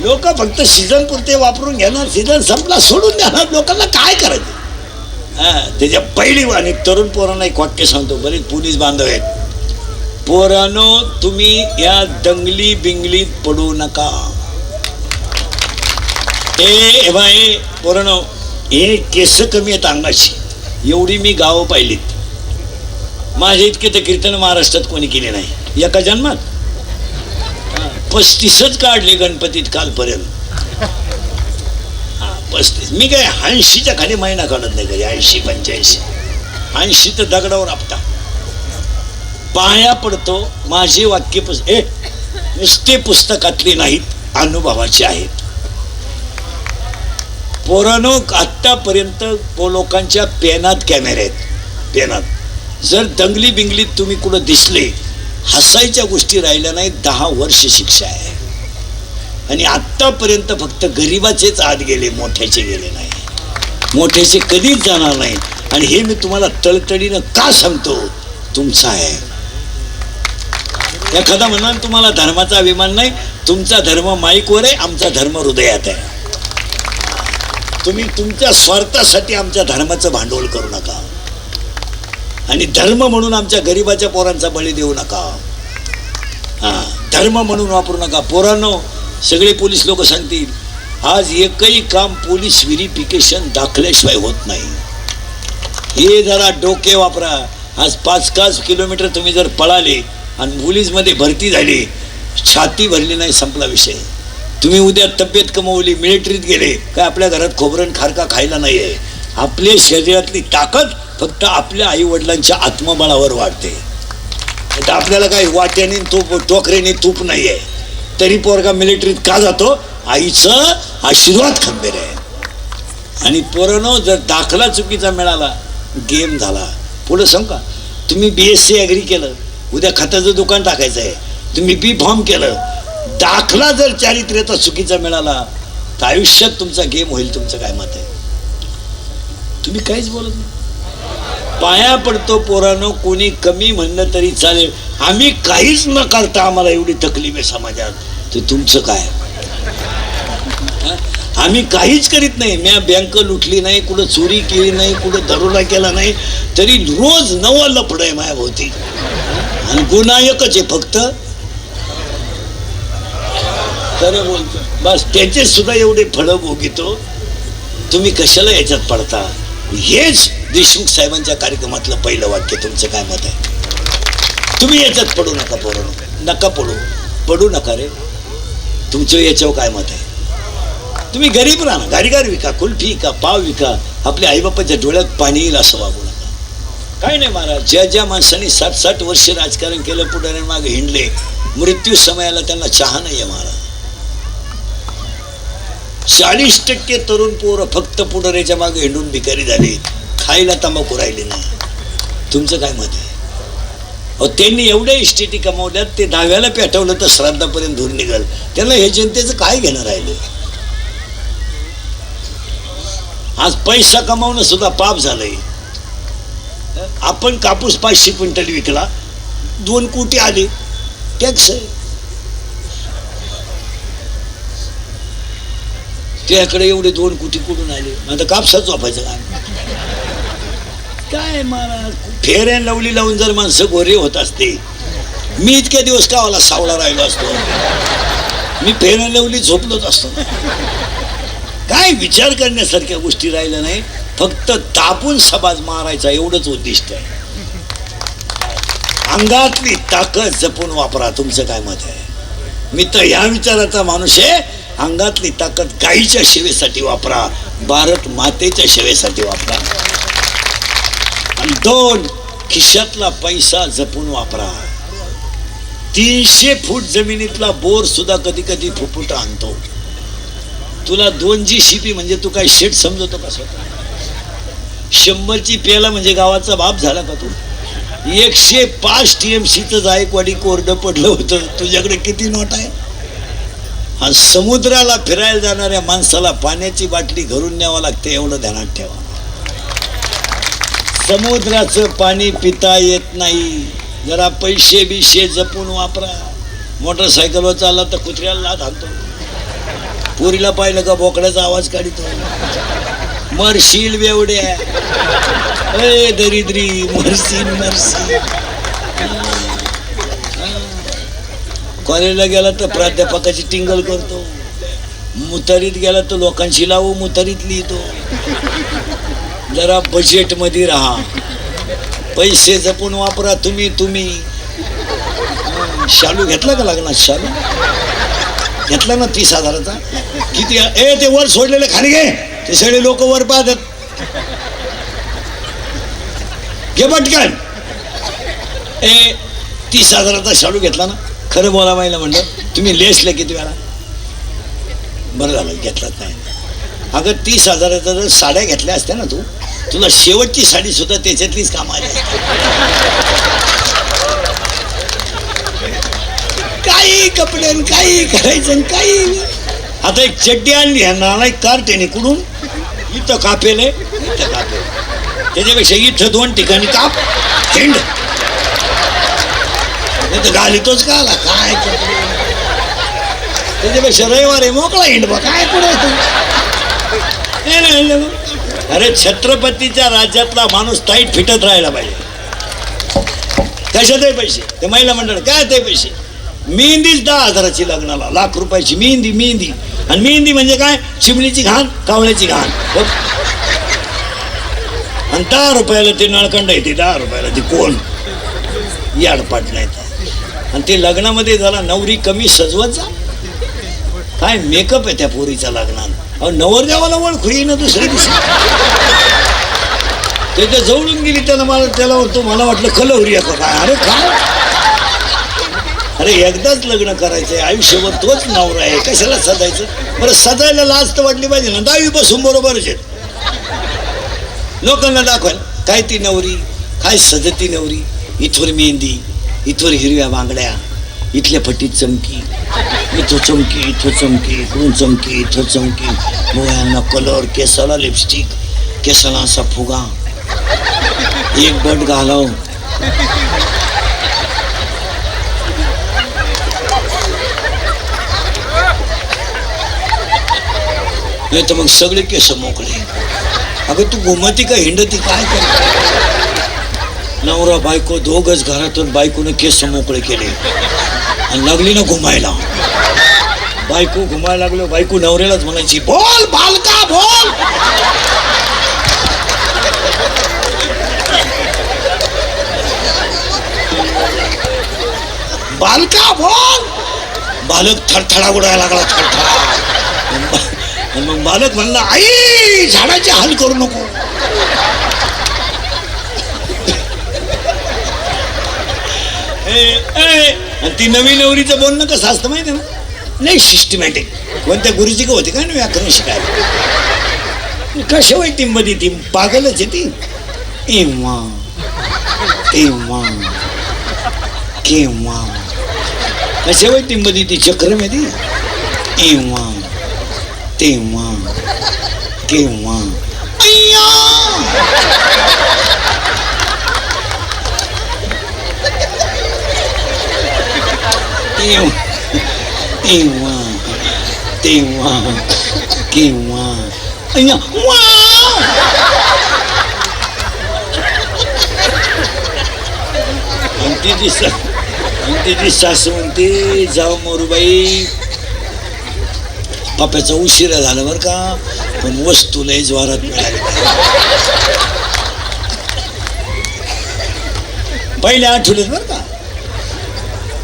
लोक फक्त सीझन पुरते वापरून घेणार. सीझन संपला सोडून देणार. लोकांना काय करायचं? त्याच्या पहिली आणि तरुण पोरांना एक वाक्य सांगतो. बरेच पोलीस बांधव आहेत. पोरांनो, तुम्ही या दंगली बिंगलीत पडू नका. भाई पोरांनो, हे केस कमी आहेत अंगाची. एवढी मी गावं पाहिलीत. माझे इतके तर कीर्तन महाराष्ट्रात कोणी केले नाही. एका जन्मात 35च काढले गणपतीत कालपर्यंत. 35. मी काय 80च्या खाली महिना काढत नाही. काही 80-85. 80 तर दगडावर आपटा. पाया पडतो. माझे वाक्य नुसते पुस्तकातले नाहीत, अनुभवाचे आहेत. पोरांनो, आत्तापर्यंत लोकांच्या पेनात कॅमेरे आहेत. पेनात जर दंगली बिंगलीत तुम्ही कुठं दिसले, हसायच्या गोष्टी राहिल्या नाही, 10 वर्ष शिक्षा आहे. आणि आत्तापर्यंत फक्त गरिबाचेच आत गेले, मोठ्याचे गेले नाही. मोठ्याचे कधीच जाणार नाही. आणि हे मी तुम्हाला तळतळीनं का सांगतो? तुमचा आहे. एखादा म्हणाल तुम्हाला धर्माचा अभिमान नाही. तुमचा धर्म माईकवर आहे, आमचा धर्म हृदयात आहे. तुम्ही तुमच्या स्वार्थासाठी आमच्या धर्माचं भांडवल करू नका. आणि धर्म म्हणून आमच्या गरिबाच्या पोरांचा बळी देऊ नका. धर्म म्हणून वापरू नका. पोरांनो, सगळे पोलीस लोक सांगतील आज एकही काम पोलीस व्हेरिफिकेशन दाखल्याशिवाय होत नाही. हे जरा डोके वापरा. आज 5 किलोमीटर तुम्ही जर पळाले आणि पोलीसमध्ये भरती झाली, छाती भरली नाही, संपला विषय. तुम्ही उद्या तब्येत कमवली, मिलिटरीत गेले, काय आपल्या घरात खोबरण खारका खायला नाही आहे. आपल्या शरीरातली ताकद फक्त आपल्या आई वडिलांच्या आत्मबळावर वाढते. आता आपल्याला काही वाट्याने तूप टोकरीने तूप नाही आहे, तरी पोरगा मिलिटरीत का जातो? आईचं आशीर्वाद खंबीर आहे. आणि पोरांनो, जर दाखला चुकीचा मिळाला, गेम झाला. पुढे सांग का, तुम्ही BSc ॲग्री केलं, उद्या खताचं दुकान टाकायचं आहे, तुम्ही B.Pharm केलं, दाखला जर चारित्र्याचा चुकीचा मिळाला तर आयुष्यात तुमचा गेम होईल. तुमचं काय मत आहे? तुम्ही काहीच बोलत नाही. पाया पडतो पोरानो, कोणी कमी म्हणलं तरी चालेल, आम्ही काहीच न करता आम्हाला एवढी तकलीफ आहे समाजात, तर तुमचं काय? आम्ही काहीच करीत नाही, मी बँक लुटली नाही, कुठं चोरी केली नाही, कुठं दरोडा केला नाही, तरी रोज नवं लफडं आहे माझ्या भोवती, आणि गुन्हा एकच आहे फक्त, खरं बोलतो बस. त्याचे सुद्धा एवढे फळं भोगितो, तुम्ही कशाला याच्यात पडता? हेच देशमुख साहेबांच्या कार्यक्रमातलं पहिलं वाक्य. तुमचं काय मत आहे? तुम्ही याच्यात पडू नका पोरांनो, नका पडू नका रे. तुमचं याच्यावर काय मत आहे? तुम्ही गरीब राहा ना, गाडीगार विका, कुल्फी विका, पाव विका, आपल्या आईबापाच्या डोळ्यात पाणी येईल असं वागू नका. काय नाही महाराज, ज्या माणसांनी 60-60 वर्ष राजकारण केलं, पुढाऱ्यांमागे हिंडले, मृत्यू समयाला त्यांना चहा नाही आहे महाराज. 40% तरुण पोरं फक्त पुढाऱ्याच्या मागे हिंडून भिकारी झाली, खायला तंबाखू राहिली नाही. तुमचं काय मत आहे? अहो, त्यांनी एवढ्या इस्टेटी कमावल्यात, ते 10व्याला पेटवलं तर श्राद्धापर्यंत धूर निघाल. त्यांना हे जनतेचं काय घेणं राहिलं? आज पैसा कमावणं सुद्धा पाप झालंय. आपण कापूस 500 क्विंटल विकला, 2 कोटी आले टॅक्स. त्याकडे एवढे 2 कोटी कुठून आले? आता कापसाच वापायचं काय महाराज? फेअर अँड लवली लावून जर माणसं गोरे होत असते, मी इतक्या दिवस कावाला सावळा राहिलो असतो? मी फेअर अँड लवली झोपलोच असतो. काय विचार करण्यासारख्या गोष्टी राहिल्या नाही, फक्त तापून समाज मारायचा एवढंच उद्दिष्ट आहे. अंगातली ताकद जपून वापरा. तुमचं काय मत आहे? मी तर या विचाराचा माणूस आहे. अंगातली ताकद गाईच्या सेवेसाठी वापरा, भारत मातेच्या सेवेसाठी वापरा. आणि 2, खिशातला पैसा जपून वापरा. 300 फूट जमिनीतला बोर सुद्धा कधी कधी फुफुट आणतो. तुला 2 GCP म्हणजे तू काय शेट समजतो का स्वतः? 100ची पेला म्हणजे गावाचा बाप झाला का तू? 105 TMCचं जायकवाडी कोरडं पडलं होतं, तुझ्याकडे किती नोट आहे? हा, समुद्राला फिरायला जाणाऱ्या माणसाला पाण्याची बाटली घरून न्यावं लागते, एवढं ध्यानात ठेवा. समुद्राचं पाणी पिता येत नाही. जरा पैसे बिशे जपून वापरा. मोटरसायकलवर चालला तर कुत्र्याला लाथ हाणतो, पोरीला पाहिलं का बोकड्याचा आवाज काढतो. मरशील बेवड्या, ए दरिद्री, मरशील. कॉलेजला गेला तर प्राध्यापकाची टिंगल करतो, मुतारीत गेला तर लोकांशी लावू मुतारीत लिहितो. जरा बजेट मध्ये राहा, पैसे जपून वापरा. तुम्ही शालू घेतला का लागणार? शालू घेतला ना 30,000चा? किती? ते वर सोडलेले खाली घे, ते सगळे लोक वर पाहतात. घे पटकन. 30,000चा शालू घेतला ना? खरं बोला माहिला म्हणलं, तुम्ही लेसले किती वेळा? बरं झालं घेतलाच नाही. अगं 30,000चा जर साड्या घेतल्या असत्या ना, तुला शेवटची साडी सुद्धा त्याच्यातलीच काम आली. काही कपडे, काही करायचं, काही. आता एक चड्डी आणली, नाला एक कार त्याने कुठून इथं कापेल, इथं कापेल. त्याच्यापेक्षा इथं 2 ठिकाणी काप, हिंड. नाही तर घालितोच का आला काय? त्याच्यापेक्षा रविवार आहे, मोकळा हिंडबा काय पुढे. अरे छत्रपतीच्या राज्यातला माणूस टाईट फिटत राहायला पाहिजे. कशात आहे पैसे? ते महिला मंडळ काय ते पैसे? मेहंदीच 10,000ची लग्नाला, लाख रुपयाची मेहंदी. आणि मेहंदी म्हणजे काय? चिमणीची घाण, कावळ्याची घाण. आणि 10 रुपयाला ते नळकंड येते, 10 रुपयाला ती कोण याडपाट नाही. आणि ते लग्नामध्ये झाला नवरी कमी सजवत जा. काय मेकअप आहे त्या पोरीच्या लग्नात? अहो, नवरदेवाला ओळखू येईना दुसऱ्या दिवशी. त्याच्या जवळून गेली, त्याला मला वाटलं कलवरी आहे का काय? अरे काय? अरे एकदाच लग्न करायचंय, आयुष्यभर तोच नवरा आहे, कशाला सजायचं? बरं सजायला लाज तर वाटली पाहिजे ना. 10वी पासून बरोबरच आहेत. लोकांना दाखवायला काय ती नवरी, काय सजती नवरी. इथवर मेहंदी, इथवर हिरव्या बांगड्या, इथल्या फटीत चमकी, इथं चमकी, इथं चमकी, इकडून चमकी, इथं चमकी, डोळ्यांना कलर, केसाला लिपस्टिक, केसाला असा फुगा, एक बट घालव. नाही तर मग सगळे केस मोकळे. अगं तू घुमती का हिंडती काय करते? नवरा बायको दोघच घरातून, बायकोने केस मोकळे केले आणि लागली ना घुमायला. बायको घुमायला लागलो, बायको नवऱ्यालाच म्हणायची, बोल बालका बोल. बालका बोल. बालक थरथडा उडायला लागला, थरथडा. मग बालक म्हणला, आई झाडाची हाल करू नको. आणि ती नवीन नवरीचं बोलणं कसं असतं माहिती ना, नाही सिस्टमॅटिक. कोणत्या गुरुजी का होते काय ना व्याकरण शिकायला. कशा वाईट मध्ये ती पागलच आहे ती. एव्हा तेव्हा केव्हा कशा वाईट मध्ये ती चक्रम आहे ती. एव्हा तेव्हा केव्हा. तेव्हा तेव्हा केव्हा. तिची सासू म्हणते, जाऊ मोरूबाई, बाप्याचा उशिरा झाला बर का, पण वस्तू लय ज्वारात मिळाली. पहिल्या आठवड्यात बर का.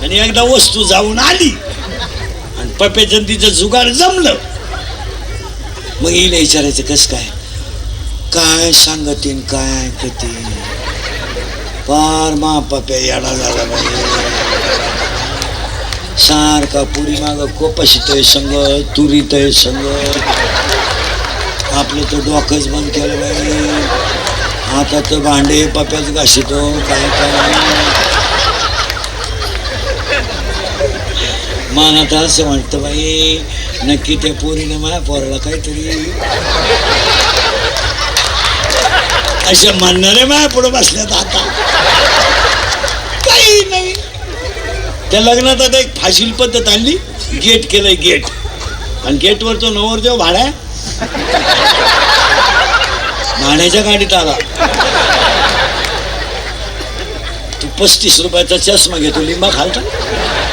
आणि एकदा वस्तू जाऊन आली आणि पप्याचं तिचं जुगार जमलं. मग हिला विचारायचं कस काय, काय सांगते काय ऐकते. पार मा पप्या येडा झाला बाई. सारखा पुरी माग कोपाशीतय संग, तुरीतय संग. आपलं तर डोकंच बंद केलं बाई. आता तर भांडे पप्याच घासितो काय काय. मला तर असं वाटतं बाई, नक्की त्या पोरीने माझ्या पोराला काहीतरी अशा म्हणणारे माझ्या पुढे बसल्यात. आता काही नवीन त्या लग्नात आता एक फाशील पद्धत आणली. गेट केलंय गेट, आणि गेटवर तो नवरदेव भाड्या भाड्याच्या गाडीत आला. तू 35 रुपयाचा चष्मा घेतो लिंबा खालचा.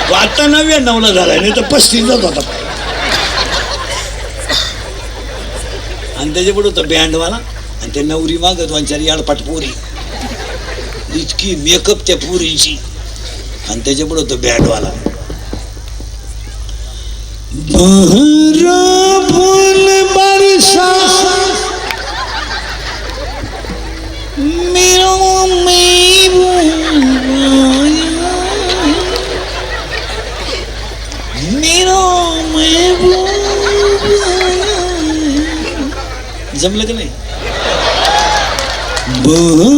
तो आता 99ला झालाय, नाही तर 35च होता. आणि त्याच्या पुढे होतं बँडवाला, आणि ते नवरी मागत 2-4 याडपाट पोरी. इतकी मेकअप त्या पोरींची. आणि त्याच्या पुढे होतं बँडवाला. जमलं का नाही. बरो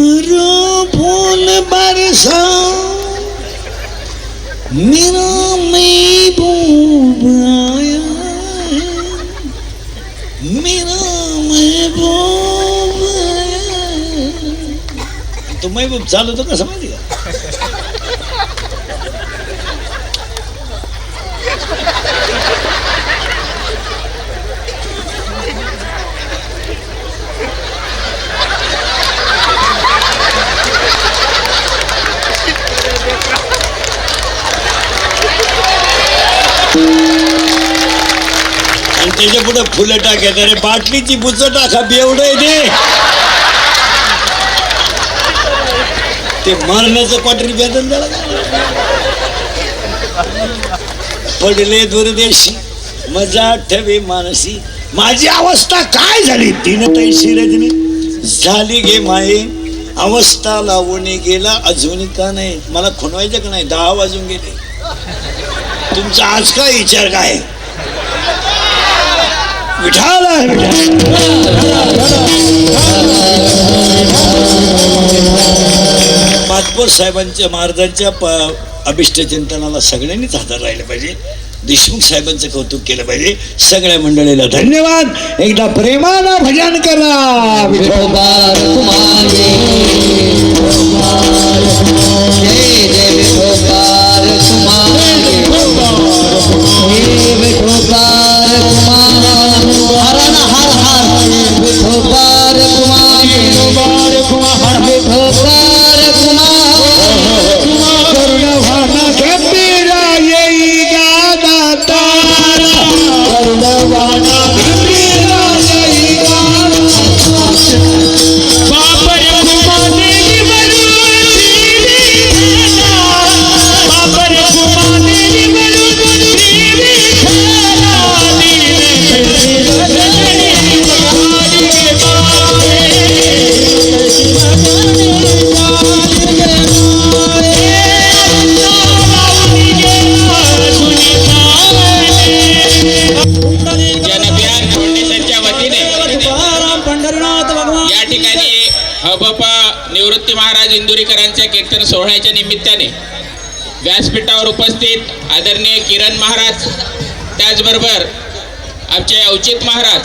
फूल बरसा मेरा महबूब आया, मेरा महबूब आया. तो महबूब चालू तो कसं माहिती का. आणि त्याच्या पुढे फुलं टाकायचं. अरे बाटलीची बुच टाका, बेवडं दे. ते मारण्याचं क्वार्टर बेदन झालं. पडले दूरदेशी मजा ठेवे मानसी. माझी अवस्था काय झाली. 3 रजनी झाली गे माये, अवस्था लावून गेला अजून का नाही. मला खुणवायचं का नाही. 10 वाजून गेले. तुमचा आज काय विचार काय. विठाला मातपूर साहेबांच्या महाराजांच्या अभिष्टचिंतनाला सगळ्यांनीच हजर राहिलं पाहिजे. देशमुख साहेबांचं कौतुक केलं पाहिजे. सगळ्या मंडळीला धन्यवाद. एकदा प्रेमानं भजन करा. विठोबा रखुमाई, जय जय विठोबा रखुमाई, हे विठोबा रखुमाई, हर हर हर विठोबा रखुमाई, विठोबा रखुमाई, करुणवाना गंभीरा येई गादा तारा, करुणवाना गंभीरा येई गादा बापर कुमाने बापर कुमाने जनअभियान फाउंडेशनच्या वतीने या ठिकाणी हबपा निवृत्ती महाराज इंदुरीकरांच्या कीर्तन सोहळ्याच्या निमित्ताने व्यासपीठावर उपस्थित आदरणीय किरण महाराज, त्याचबरोबर आमचे औचित महाराज,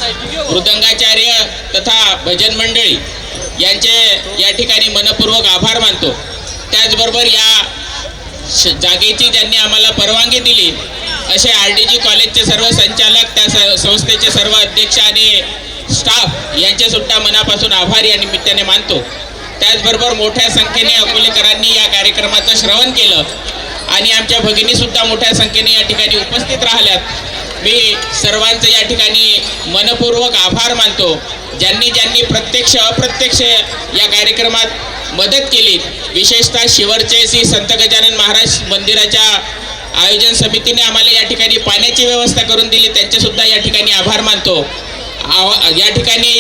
मृदंगाचार्य तथा भजन मंडळी यांचे या ठिकाणी मनपूर्वक आभार मानतो. त्याचबरोबर या जागेची ज्यांनी आम्हाला परवानगी दिली असे RDG कॉलेजचे सर्व संचालक, त्या संस्थेचे सर्व अध्यक्ष आणि स्टाफ यांचे सुद्धा मनापासून आभार या निमित्ताने मानतो. त्याचबरोबर मोठ्या संख्येने अकोलेकरांनी या कार्यक्रमाचं श्रवण केलं आणि आमच्या भगिनीसुद्धा मोठ्या संख्येने या ठिकाणी उपस्थित राहिल्यात. मी सर्वांचं या ठिकाणी मनपूर्वक आभार मानतो. ज्यांनी ज्यांनी प्रत्यक्ष अप्रत्यक्ष या कार्यक्रमात मदत केली, विशेषतः शिवरचे श्री संत गजानन महाराज मंदिराच्या आयोजन समितीने आम्हाला या ठिकाणी पाण्याची व्यवस्था करून दिली, त्यांचे सुद्धा या ठिकाणी आभार मानतो. या ठिकाणी